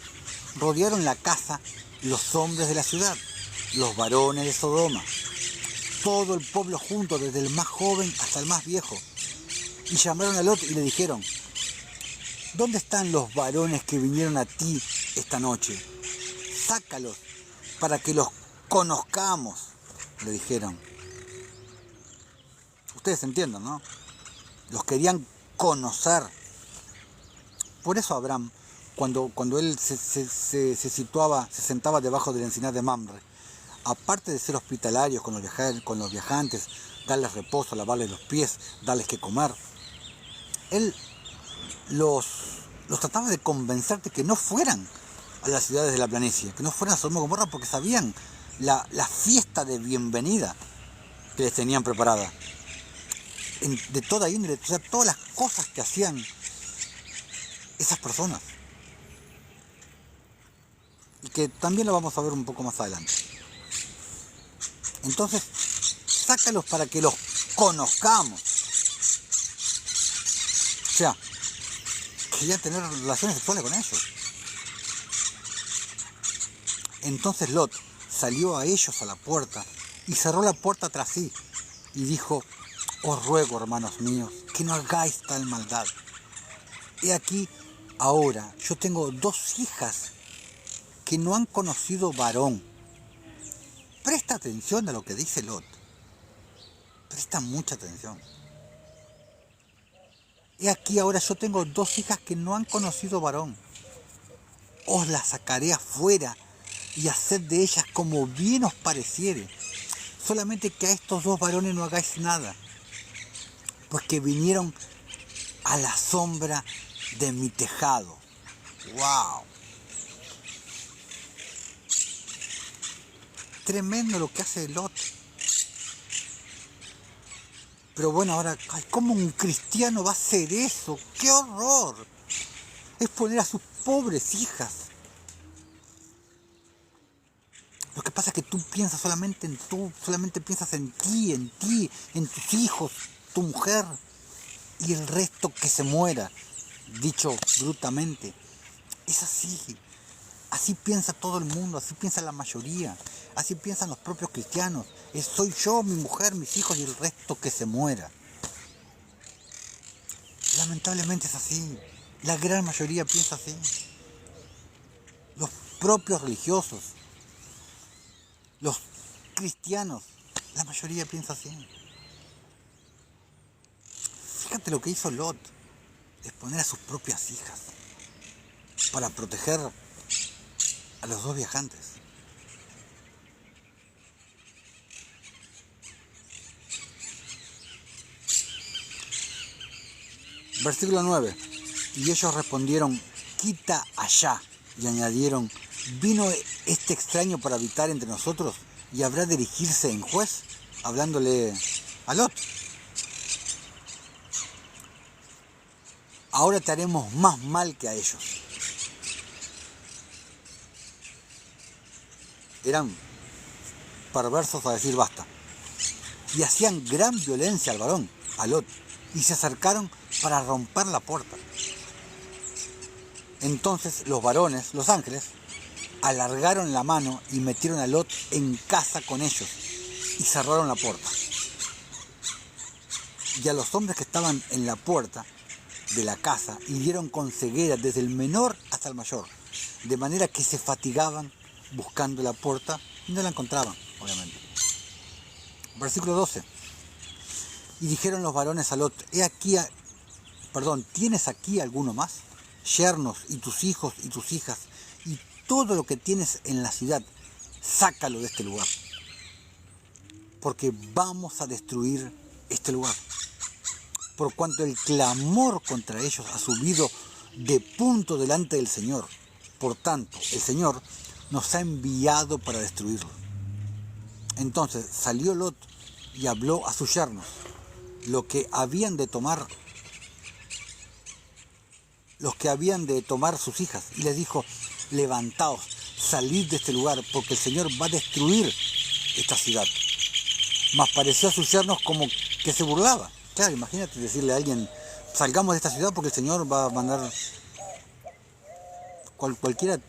rodearon la casa los hombres de la ciudad, los varones de Sodoma, todo el pueblo junto, desde el más joven hasta el más viejo. Y llamaron a Lot y le dijeron: ¿dónde están los varones que vinieron a ti esta noche? Sácalos para que los conozcamos, le dijeron. Ustedes entienden, ¿no? Los querían conocer. Por eso Abraham cuando él se sentaba debajo del encinar de Mamre, aparte de ser hospitalarios con los viajantes, darles reposo, lavarles los pies, darles que comer, él los trataba de convencer de que no fueran a las ciudades de la planicie, que no fueran a Sodoma y Gomorra, porque sabían la fiesta de bienvenida que les tenían preparada. De toda índole, o sea, todas las cosas que hacían esas personas. Y que también lo vamos a ver un poco más adelante. Entonces, sácalos para que los conozcamos. O sea, quería tener relaciones sexuales con ellos. Entonces Lot salió a ellos a la puerta y cerró la puerta tras sí y dijo: os ruego, hermanos míos, que no hagáis tal maldad. He aquí, ahora yo tengo 2 hijas que no han conocido varón. Presta atención a lo que dice Lot. Presta mucha atención. He aquí, ahora yo tengo 2 hijas que no han conocido varón. Os las sacaré afuera y haced de ellas como bien os pareciere. Solamente que a estos 2 varones no hagáis nada, porque vinieron a la sombra de mi tejado. ¡Wow! Tremendo lo que hace Lot. Pero bueno, ahora, ¿cómo un cristiano va a hacer eso? ¡Qué horror! Es poner a sus pobres hijas. Lo que pasa es que tú piensas solamente en solamente piensas en ti, en tus hijos, tu mujer, y el resto que se muera. Dicho brutamente, es así. Así piensa todo el mundo, así piensa la mayoría, así piensan los propios cristianos. Soy yo, mi mujer, mis hijos y el resto que se muera. Lamentablemente es así. La gran mayoría piensa así. Los propios religiosos, los cristianos, la mayoría piensa así. Fíjate lo que hizo Lot, exponer a sus propias hijas para proteger a los 2 viajantes. Versículo 9. Y ellos respondieron: quita allá. Y añadieron: ¿vino este extraño para habitar entre nosotros y habrá de erigirse en juez? Hablándole a Lot. Ahora te haremos más mal que a ellos. Eran perversos a decir basta. Y hacían gran violencia al varón, a Lot, y se acercaron para romper la puerta. Entonces los varones, los ángeles, alargaron la mano y metieron a Lot en casa con ellos y cerraron la puerta. Y a los hombres que estaban en la puerta de la casa hirieron con ceguera desde el menor hasta el mayor, de manera que se fatigaban buscando la puerta y no la encontraban, obviamente. Versículo 12. Y dijeron los varones a Lot: ¿tienes aquí alguno más? Yernos y tus hijos y tus hijas y todo lo que tienes en la ciudad, sácalo de este lugar, porque vamos a destruir este lugar, por cuanto el clamor contra ellos ha subido de punto delante del Señor. Por tanto, el Señor nos ha enviado para destruirlo. Entonces salió Lot y habló a sus yernos los que habían de tomar sus hijas, y les dijo: levantaos, salid de este lugar, porque el Señor va a destruir esta ciudad. Mas pareció a sus yernos como que se burlaba. Claro, imagínate decirle a alguien: salgamos de esta ciudad porque el Señor va a mandar. Cualquiera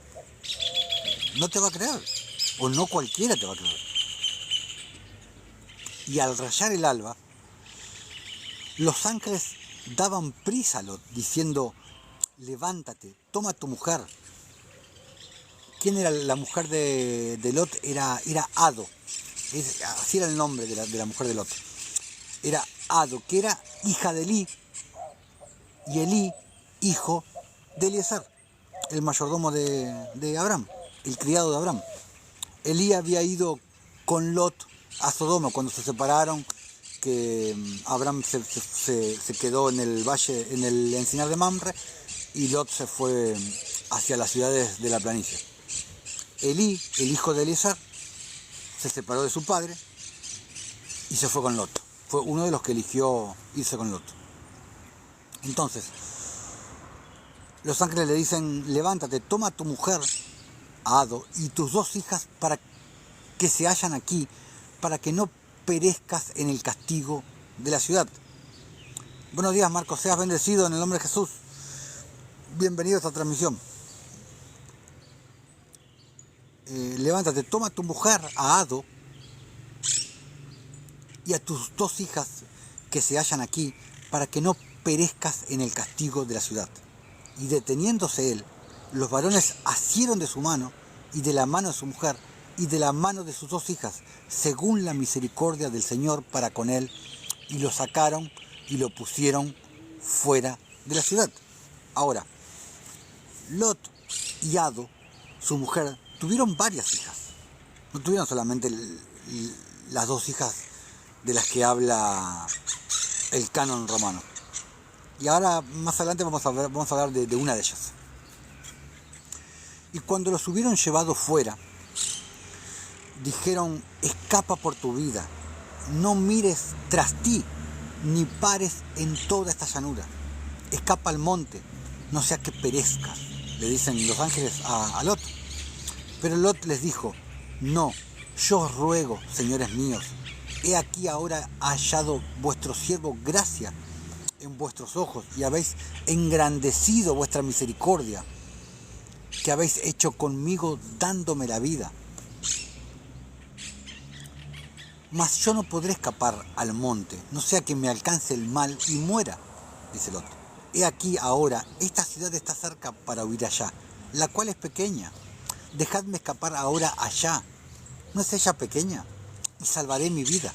no te va a creer, o no cualquiera te va a creer. Y al rayar el alba, los ángeles daban prisa a Lot, diciendo: levántate, toma a tu mujer. ¿Quién era la mujer de Lot? Era Ado. Así era el nombre de la mujer de Lot. Era Ado, que era hija de Elí, y Elí, hijo de Eliezer. el mayordomo de Abraham, el criado de Abraham. Elí había ido con Lot a Sodoma cuando se separaron, que Abraham se quedó en el valle, en el encinar de Mamre, y Lot se fue hacia las ciudades de la planicie. Elí, el hijo de Eliezer, se separó de su padre y se fue con Lot. Fue uno de los que eligió irse con Lot. Entonces, los ángeles le dicen: levántate, toma a tu mujer, a Ado, y tus 2 hijas para que se hallan aquí, para que no perezcas en el castigo de la ciudad. Buenos días, Marcos, seas bendecido en el nombre de Jesús. Bienvenido a esta transmisión. Levántate, toma a tu mujer, a Ado, y a tus 2 hijas que se hallan aquí, para que no perezcas en el castigo de la ciudad. Y deteniéndose él, los varones asieron de su mano, y de la mano de su mujer, y de la mano de sus 2 hijas, según la misericordia del Señor para con él, y lo sacaron y lo pusieron fuera de la ciudad. Ahora, Lot y Ado, su mujer, tuvieron varias hijas. No tuvieron solamente las 2 hijas de las que habla el canon romano. Y ahora, más adelante, vamos a hablar de una de ellas. Y cuando los hubieron llevado fuera, dijeron: escapa por tu vida, no mires tras ti, ni pares en toda esta llanura. Escapa al monte, no sea que perezcas, le dicen los ángeles a Lot. Pero Lot les dijo: no, yo os ruego, señores míos, he aquí ahora hallado vuestro siervo gracia en vuestros ojos, y habéis engrandecido vuestra misericordia, que habéis hecho conmigo dándome la vida. Mas yo no podré escapar al monte, no sea que me alcance el mal y muera, dice Lot. He aquí ahora, esta ciudad está cerca para huir allá, la cual es pequeña. Dejadme escapar ahora allá, ¿no es ella pequeña? Y salvaré mi vida.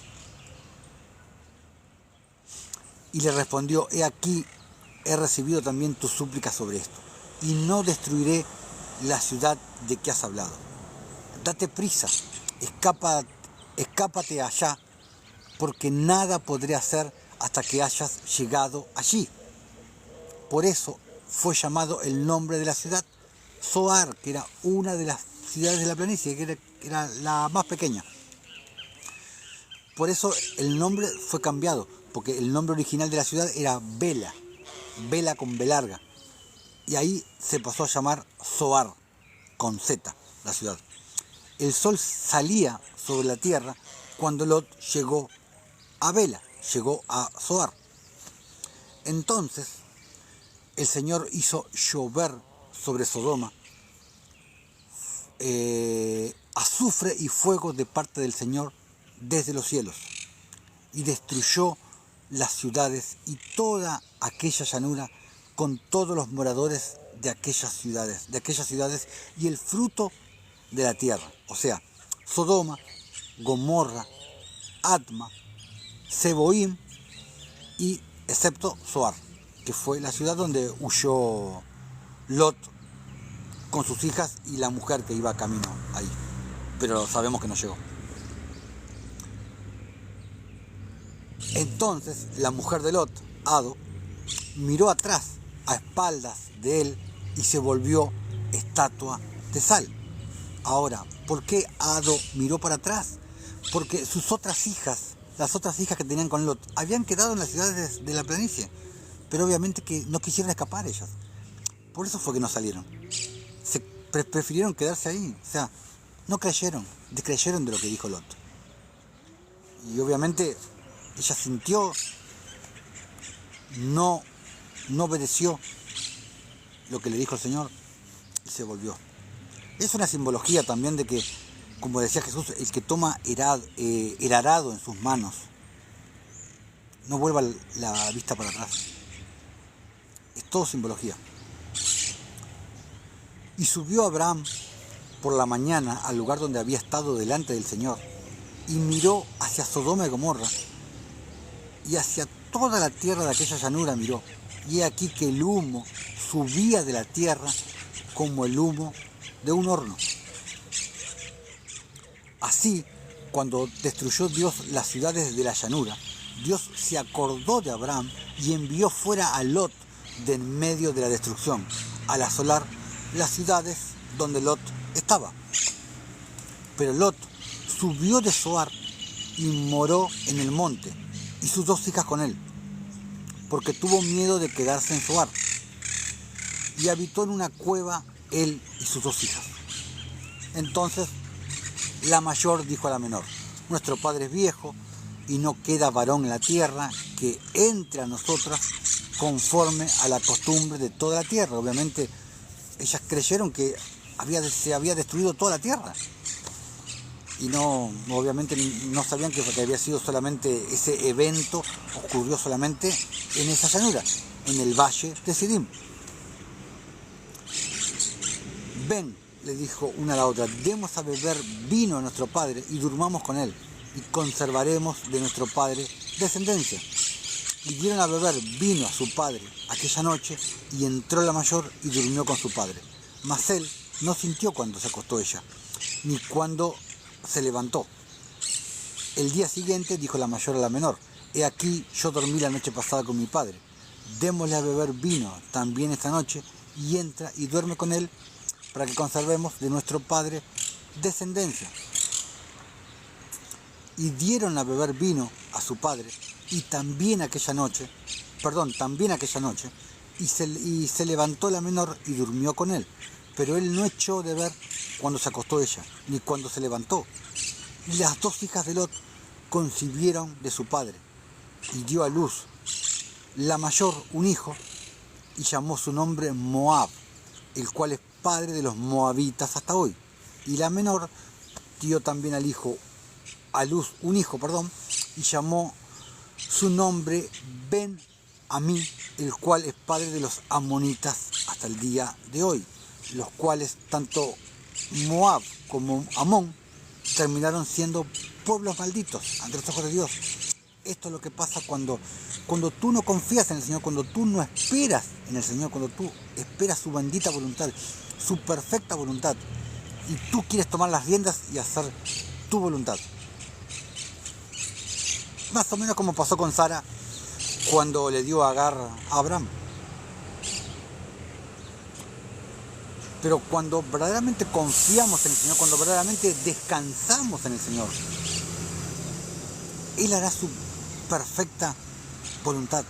Y le respondió: he aquí, he recibido también tu súplica sobre esto, y no destruiré la ciudad de que has hablado. Date prisa, escápate allá, porque nada podré hacer hasta que hayas llegado allí. Por eso fue llamado el nombre de la ciudad Zoar, que era una de las ciudades de la planicie, que era la más pequeña. Por eso el nombre fue cambiado, porque el nombre original de la ciudad era Bela, Bela con B larga. Y ahí se pasó a llamar Zoar, con Z, la ciudad. El sol salía sobre la tierra cuando Lot llegó a Bela, llegó a Zoar. Entonces el Señor hizo llover sobre Sodoma azufre y fuego de parte del Señor desde los cielos, y destruyó las ciudades y toda aquella llanura con todos los moradores de aquellas ciudades y el fruto de la tierra, o sea, Sodoma, Gomorra, Adma, Seboim, y excepto Zoar, que fue la ciudad donde huyó Lot con sus hijas y la mujer que iba camino ahí, pero sabemos que no llegó. Entonces la mujer de Lot, Ado, miró atrás, a espaldas de él, y se volvió estatua de sal. Ahora, ¿por qué Ado miró para atrás? Porque sus otras hijas, las otras hijas que tenían con Lot, habían quedado en las ciudades de la planicie, pero obviamente que no quisieron escapar ellas. Por eso fue que no salieron. Prefirieron quedarse ahí, o sea, no creyeron, descreyeron de lo que dijo Lot. Y obviamente ella sintió, no obedeció lo que le dijo el Señor y se volvió. Es una simbología también de que, como decía Jesús, el que toma el arado en sus manos no vuelva la vista para atrás. Es todo simbología. Y subió Abraham por la mañana al lugar donde había estado delante del Señor, y miró hacia Sodoma y Gomorra, y hacia toda la tierra de aquella llanura miró, y he aquí que el humo subía de la tierra como el humo de un horno. Así, cuando destruyó Dios las ciudades de la llanura, Dios se acordó de Abraham y envió fuera a Lot de en medio de la destrucción, al asolar las ciudades donde Lot estaba. Pero Lot subió de Zoar y moró en el monte, y sus 2 hijas con él, porque tuvo miedo de quedarse en Zoar, y habitó en una cueva él y sus 2 hijas. Entonces la mayor dijo a la menor: nuestro padre es viejo y no queda varón en la tierra que entre a nosotras conforme a la costumbre de toda la tierra. Obviamente ellas creyeron que se había destruido toda la tierra y obviamente no sabían que había sido solamente ese evento, ocurrió solamente en esa llanura, en el valle de Sidim. Ven, le dijo una a la otra, demos a beber vino a nuestro padre y durmamos con él, y conservaremos de nuestro padre descendencia. Y dieron a beber vino a su padre aquella noche, y entró la mayor y durmió con su padre. Mas él no sintió cuando se acostó ella, ni cuando se levantó. El día siguiente dijo la mayor a la menor: he aquí, yo dormí la noche pasada con mi padre, démosle a beber vino también esta noche, y entra y duerme con él, para que conservemos de nuestro padre descendencia. Y dieron a beber vino a su padre, y también aquella noche, y se levantó la menor y durmió con él. Pero él no echó de ver cuando se acostó ella, ni cuando se levantó. Y las 2 hijas de Lot concibieron de su padre, y dio a luz la mayor un hijo, y llamó su nombre Moab, el cual es padre de los moabitas hasta hoy. Y la menor dio también a luz un hijo, y llamó su nombre Ben-Amí, el cual es padre de los amonitas hasta el día de hoy, los cuales tanto Moab como Amón terminaron siendo pueblos malditos ante los ojos de Dios. Esto es lo que pasa cuando tú no confías en el Señor, cuando tú no esperas en el Señor, cuando tú esperas su bendita voluntad, su perfecta voluntad, y tú quieres tomar las riendas y hacer tu voluntad. Más o menos como pasó con Sara cuando le dio a Agar a Abraham. Pero cuando verdaderamente confiamos en el Señor, cuando verdaderamente descansamos en el Señor, Él hará su perfecta voluntad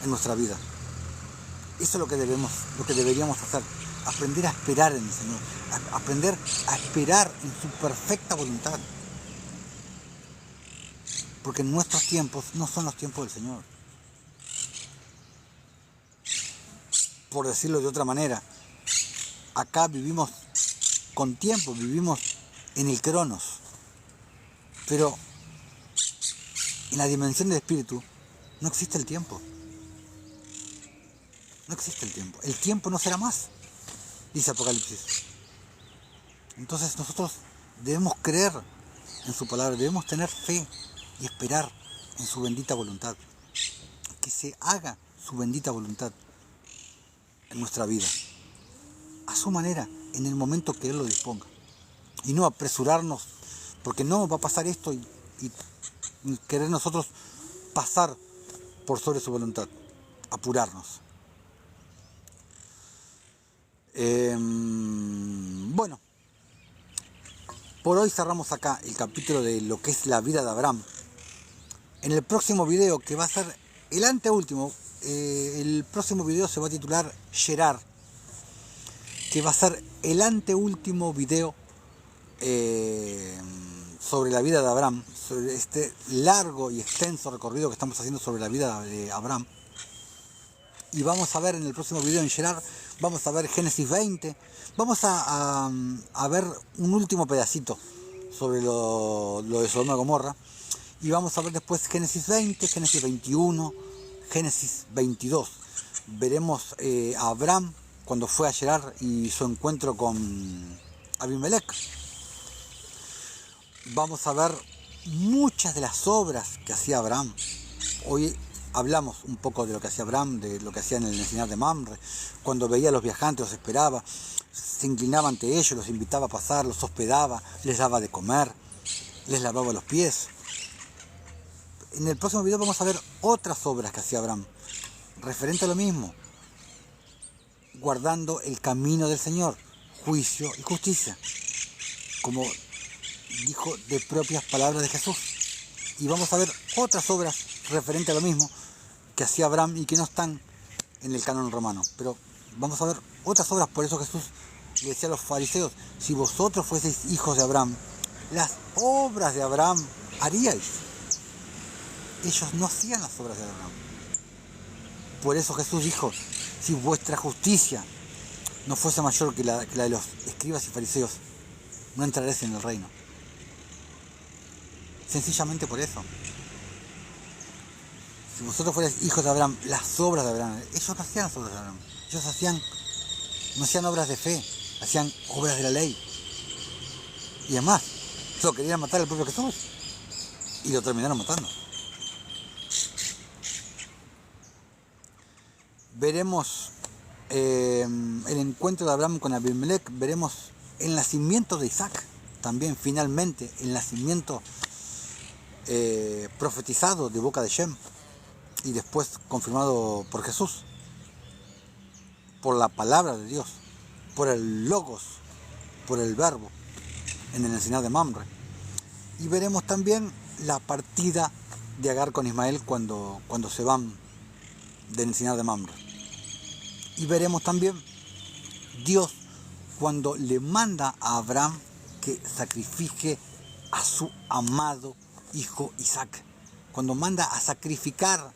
en nuestra vida. Eso es lo que deberíamos hacer. Aprender a esperar en el Señor. Aprender a esperar en su perfecta voluntad. Porque nuestros tiempos no son los tiempos del Señor. Por decirlo de otra manera, acá vivimos con tiempo, vivimos en el Cronos. Pero en la dimensión del espíritu no existe el tiempo. No existe el tiempo. El tiempo no será más, dice Apocalipsis. Entonces nosotros debemos creer en su palabra, debemos tener fe y esperar en su bendita voluntad. Que se haga su bendita voluntad en nuestra vida, a su manera, en el momento que Él lo disponga. Y no apresurarnos, porque no va a pasar esto y querer nosotros pasar por sobre su voluntad, apurarnos. Bueno, por hoy cerramos acá el capítulo de lo que es la vida de Abraham. En el próximo video, que va a ser el anteúltimo, el próximo video se va a titular Gerar, que va a ser el anteúltimo video sobre la vida de Abraham, sobre este largo y extenso recorrido que estamos haciendo sobre la vida de Abraham. Y vamos a ver en el próximo video en Gerar, vamos a ver Génesis 20, vamos a ver un último pedacito sobre lo de Sodoma y Gomorra, y vamos a ver después Génesis 20, Génesis 21, Génesis 22. Veremos a Abraham cuando fue a Gerar y su encuentro con Abimelech. Vamos a ver muchas de las obras que hacía Abraham. Hoy hablamos un poco de lo que hacía Abraham, de lo que hacía en el encinar de Mamre, cuando veía a los viajantes, los esperaba. se inclinaba ante ellos, los invitaba a pasar, los hospedaba, les daba de comer, les lavaba los pies. En el próximo video vamos a ver otras obras que hacía Abraham, referente a lo mismo, guardando el camino del Señor, juicio y justicia, como dijo de propias palabras de Jesús. Y vamos a ver otras obras referente a lo mismo que hacía Abraham y que no están en el canon romano. Pero vamos a ver otras obras. Por eso Jesús le decía a los fariseos: si vosotros fueseis hijos de Abraham, las obras de Abraham haríais. Ellos no hacían las obras de Abraham. Por eso Jesús dijo: si vuestra justicia no fuese mayor que la de los escribas y fariseos, no entraréis en el reino. Sencillamente por eso. Si vosotros fuerais hijos de Abraham, las obras de Abraham, ellos no hacían las obras de Abraham. Ellos no hacían obras de fe, hacían obras de la ley. Y además, lo querían matar al propio Jesús. Y lo terminaron matando. Veremos el encuentro de Abraham con Abimelech, veremos el nacimiento de Isaac, también finalmente el nacimiento profetizado de boca de Shem y después confirmado por Jesús, por la palabra de Dios, por el Logos, por el Verbo, en el encinar de Mamre. Y veremos también la partida de Agar con Ismael cuando se van del encinar de Mamre. Y veremos también Dios cuando le manda a Abraham que sacrifique a su amado hijo Isaac. Cuando manda a sacrificar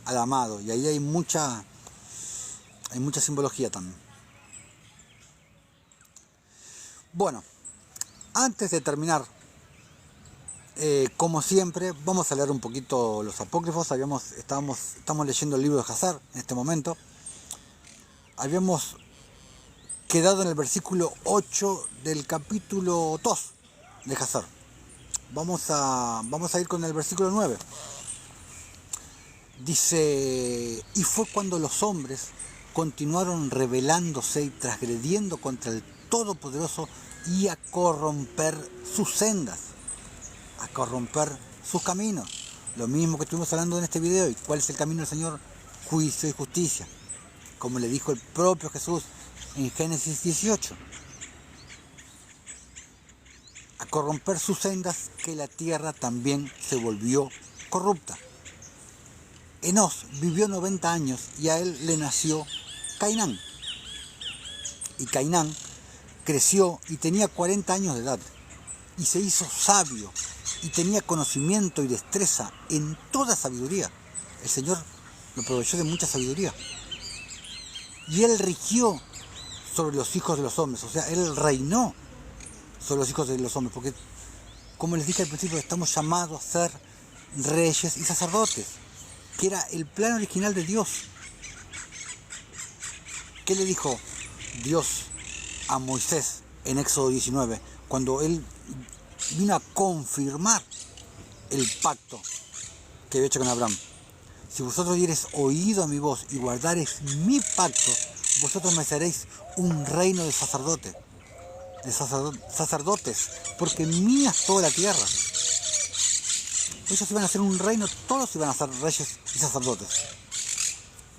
al amado. Y ahí hay mucha simbología también. Bueno, antes de terminar, como siempre, vamos a leer un poquito los apócrifos. Estamos leyendo el libro de Hazar en este momento. Habíamos quedado en el versículo 8 del capítulo 2 de Hazar. Vamos a ir con el versículo 9. Dice: y fue cuando los hombres continuaron rebelándose y transgrediendo contra el Todopoderoso y a corromper sus sendas, a corromper sus caminos. Lo mismo que estuvimos hablando en este video. ¿Y cuál es el camino del Señor? Juicio y justicia, como le dijo el propio Jesús en Génesis 18. A corromper sus sendas, que la tierra también se volvió corrupta. Enós vivió 90 años y a él le nació Cainán. Y Cainán creció y tenía 40 años de edad y se hizo sabio y tenía conocimiento y destreza en toda sabiduría. El Señor lo proveyó de mucha sabiduría. Y él rigió sobre los hijos de los hombres, o sea, él reinó sobre los hijos de los hombres, porque, como les dije al principio, estamos llamados a ser reyes y sacerdotes, que era el plan original de Dios. ¿Qué le dijo Dios a Moisés en Éxodo 19, cuando él vino a confirmar el pacto que había hecho con Abraham? Si vosotros diereis oído a mi voz y guardareis mi pacto, vosotros me seréis un reino de sacerdotes, porque mía es toda la tierra. Ellos iban a ser un reino, todos iban a ser reyes y sacerdotes.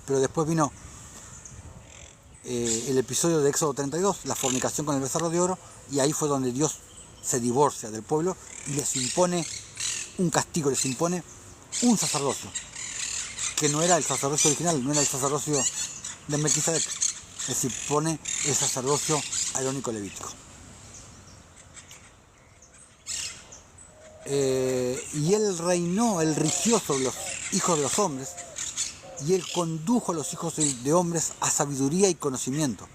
Pero después vino el episodio de Éxodo 32, la fornicación con el becerro de oro, y ahí fue donde Dios se divorcia del pueblo y les impone un castigo, les impone un sacerdocio, que no era el sacerdocio original, no era el sacerdocio de Melquisedec, les impone el sacerdocio arónico levítico. Y él reinó, él rigió sobre los hijos de los hombres, y él condujo a los hijos de hombres a sabiduría y conocimiento.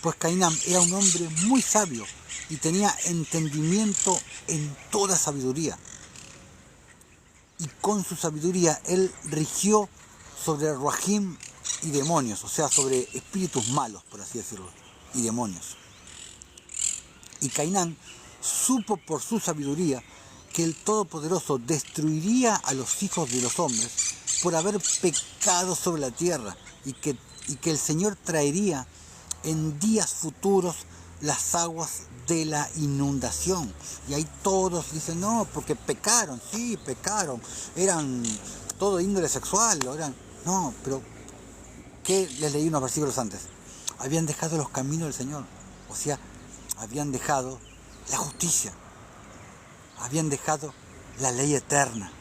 Pues Cainán era un hombre muy sabio y tenía entendimiento en toda sabiduría. Y con su sabiduría él rigió sobre ruajim y demonios, o sea, sobre espíritus malos, por así decirlo, y demonios. Y Cainán supo por su sabiduría que el Todopoderoso destruiría a los hijos de los hombres por haber pecado sobre la tierra, y que el Señor traería en días futuros las aguas de la inundación. Y ahí todos dicen, no, porque pecaron, sí, pecaron, eran todo índole sexual, eran... No, pero ¿qué les leí unos versículos antes? Habían dejado los caminos del Señor, o sea, habían dejado la justicia, habían dejado la ley eterna,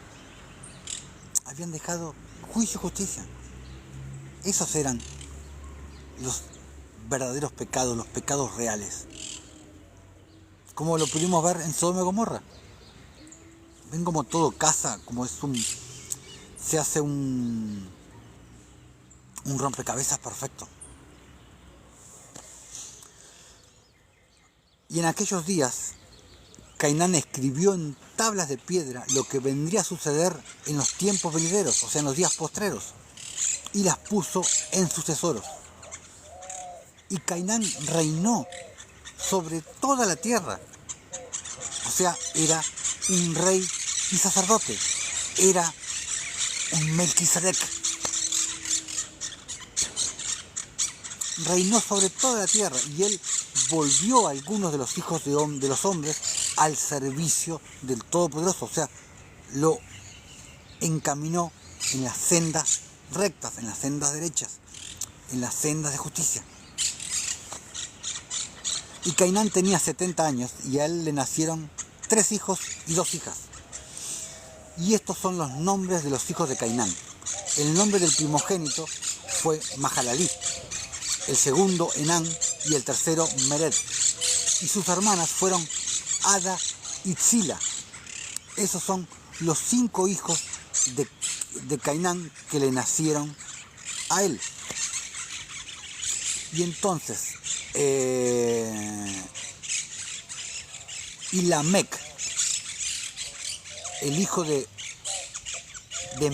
habían dejado juicio y justicia. Esos eran los verdaderos pecados, los pecados reales. Como lo pudimos ver en Sodoma y Gomorra. Ven como todo casa, como es se hace un rompecabezas perfecto. Y en aquellos días, Cainán escribió en tablas de piedra lo que vendría a suceder en los tiempos venideros, o sea, en los días postreros, y las puso en sus tesoros. Y Cainán reinó sobre toda la tierra. O sea, era un rey y sacerdote. Era un Melquisedec. Reinó sobre toda la tierra y él volvió a algunos de los hijos de los hombres al servicio del Todopoderoso. O sea, lo encaminó en las sendas rectas, en las sendas derechas, en las sendas de justicia. Y Cainán tenía 70 años y a él le nacieron 3 hijos y 2 hijas. Y estos son los nombres de los hijos de Cainán. El nombre del primogénito fue Mahalalí, el segundo Enán y el tercero Mered. Y sus hermanas fueron Ada y Tzila. Esos son los 5 hijos de Cainán que le nacieron a él. Y entonces, y Lamec, el hijo de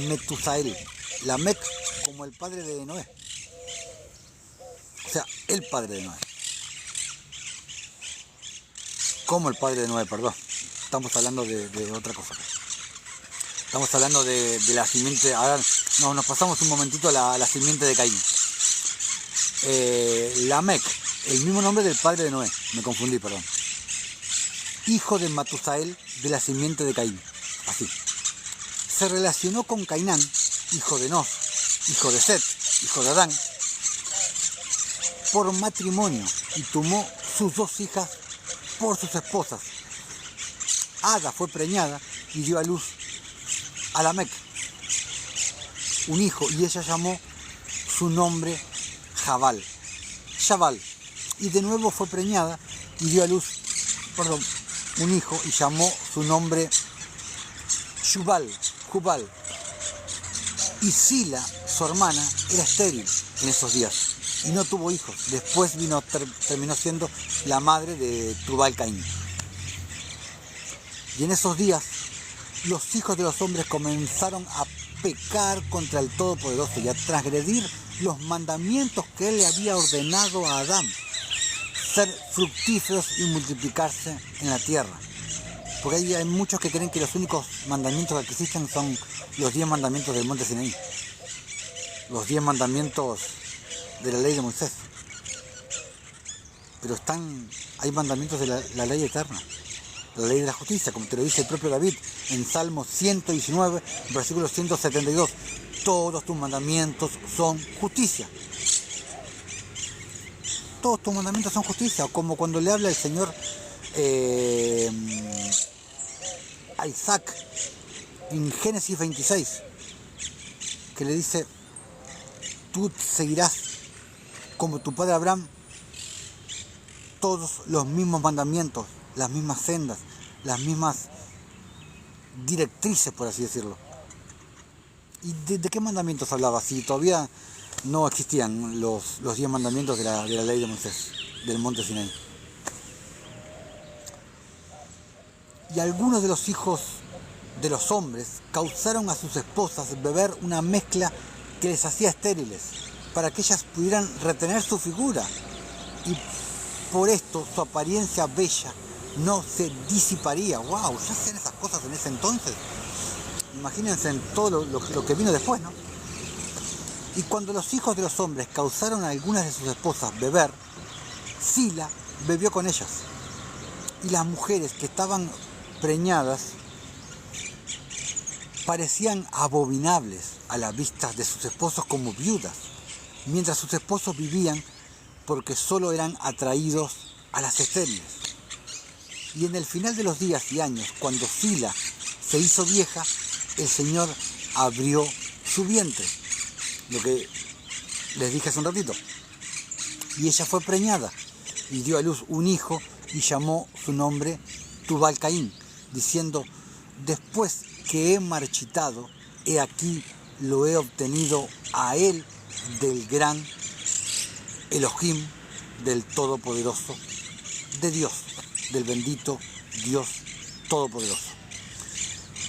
Metusael, Lamec como el padre de Noé, o sea, el padre de Noé, como el padre de Noé, perdón, estamos hablando de otra cosa, estamos hablando de la simiente. Ahora nos pasamos un momentito a la simiente de Caín. Lamec, el mismo nombre del padre de Noé, me confundí, perdón. Hijo de Matusael, de la simiente de Caín, así. Se relacionó con Cainán, hijo de Nos, hijo de Set, hijo de Adán, por matrimonio y tomó sus 2 hijas por sus esposas. Ada fue preñada y dio a luz a Lamec, un hijo, y ella llamó su nombre Jabal, y de nuevo fue preñada y dio a luz, un hijo, y llamó su nombre Jubal. Y Sila, su hermana, era estéril en esos días y no tuvo hijos. Después terminó siendo la madre de Tubal Caín. Y en esos días los hijos de los hombres comenzaron a pecar contra el Todopoderoso y a transgredir los mandamientos que él le había ordenado a Adán: ser fructíferos y multiplicarse en la tierra. Porque hay muchos que creen que los únicos mandamientos que existen son los 10 mandamientos del monte Sinaí, los 10 mandamientos de la ley de Moisés. Pero hay mandamientos de la ley eterna, la ley de la justicia, como te lo dice el propio David en Salmo 119, versículo 172. Todos tus mandamientos son justicia. Todos tus mandamientos son justicia. Como cuando le habla el Señor a Isaac en Génesis 26, que le dice: tú seguirás como tu padre Abraham todos los mismos mandamientos, las mismas sendas, las mismas directrices, por así decirlo. ¿Y de qué mandamientos hablaba? Si todavía no existían los 10 mandamientos de la ley de Moisés, del monte Sinaí. Y algunos de los hijos de los hombres causaron a sus esposas beber una mezcla que les hacía estériles, para que ellas pudieran retener su figura, y por esto su apariencia bella no se disiparía. ¡Wow! ¿Ya hacían esas cosas en ese entonces? Imagínense en todo lo que vino después, ¿no? Y cuando los hijos de los hombres causaron a algunas de sus esposas beber, Sila bebió con ellas. Y las mujeres que estaban preñadas parecían abominables a la vista de sus esposos como viudas, mientras sus esposos vivían porque solo eran atraídos a las estériles. Y en el final de los días y años, cuando Sila se hizo vieja, el Señor abrió su vientre, lo que les dije hace un ratito. Y ella fue preñada y dio a luz un hijo y llamó su nombre Tubal Caín, diciendo: después que he marchitado, he aquí lo he obtenido a él del gran Elohim, del Todopoderoso, de Dios, del bendito Dios Todopoderoso.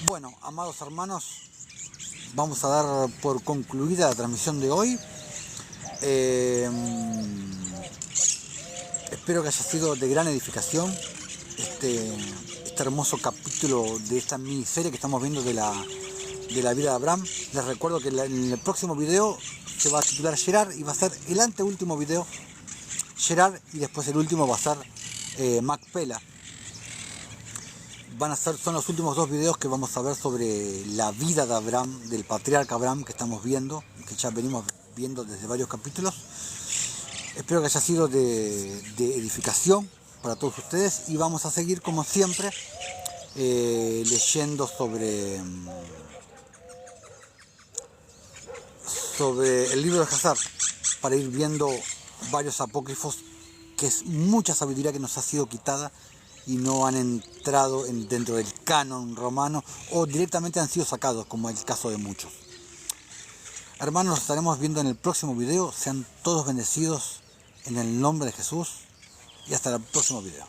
Bueno, amados hermanos, vamos a dar por concluida la transmisión de hoy. Espero que haya sido de gran edificación este hermoso capítulo de esta miniserie que estamos viendo de la vida de Abraham. Les recuerdo que en el próximo video se va a titular Gerar y va a ser el anteúltimo video Gerar, y después el último va a ser Macpela. Son los últimos dos videos que vamos a ver sobre la vida de Abraham, del patriarca Abraham, que estamos viendo, que ya venimos viendo desde varios capítulos. Espero que haya sido de edificación para todos ustedes, y vamos a seguir como siempre leyendo sobre el libro de Hazar, para ir viendo varios apócrifos, que es mucha sabiduría que nos ha sido quitada y no han entrado dentro del canon romano, o directamente han sido sacados, como es el caso de muchos. Hermanos, nos estaremos viendo en el próximo video. Sean todos bendecidos en el nombre de Jesús, y hasta el próximo video.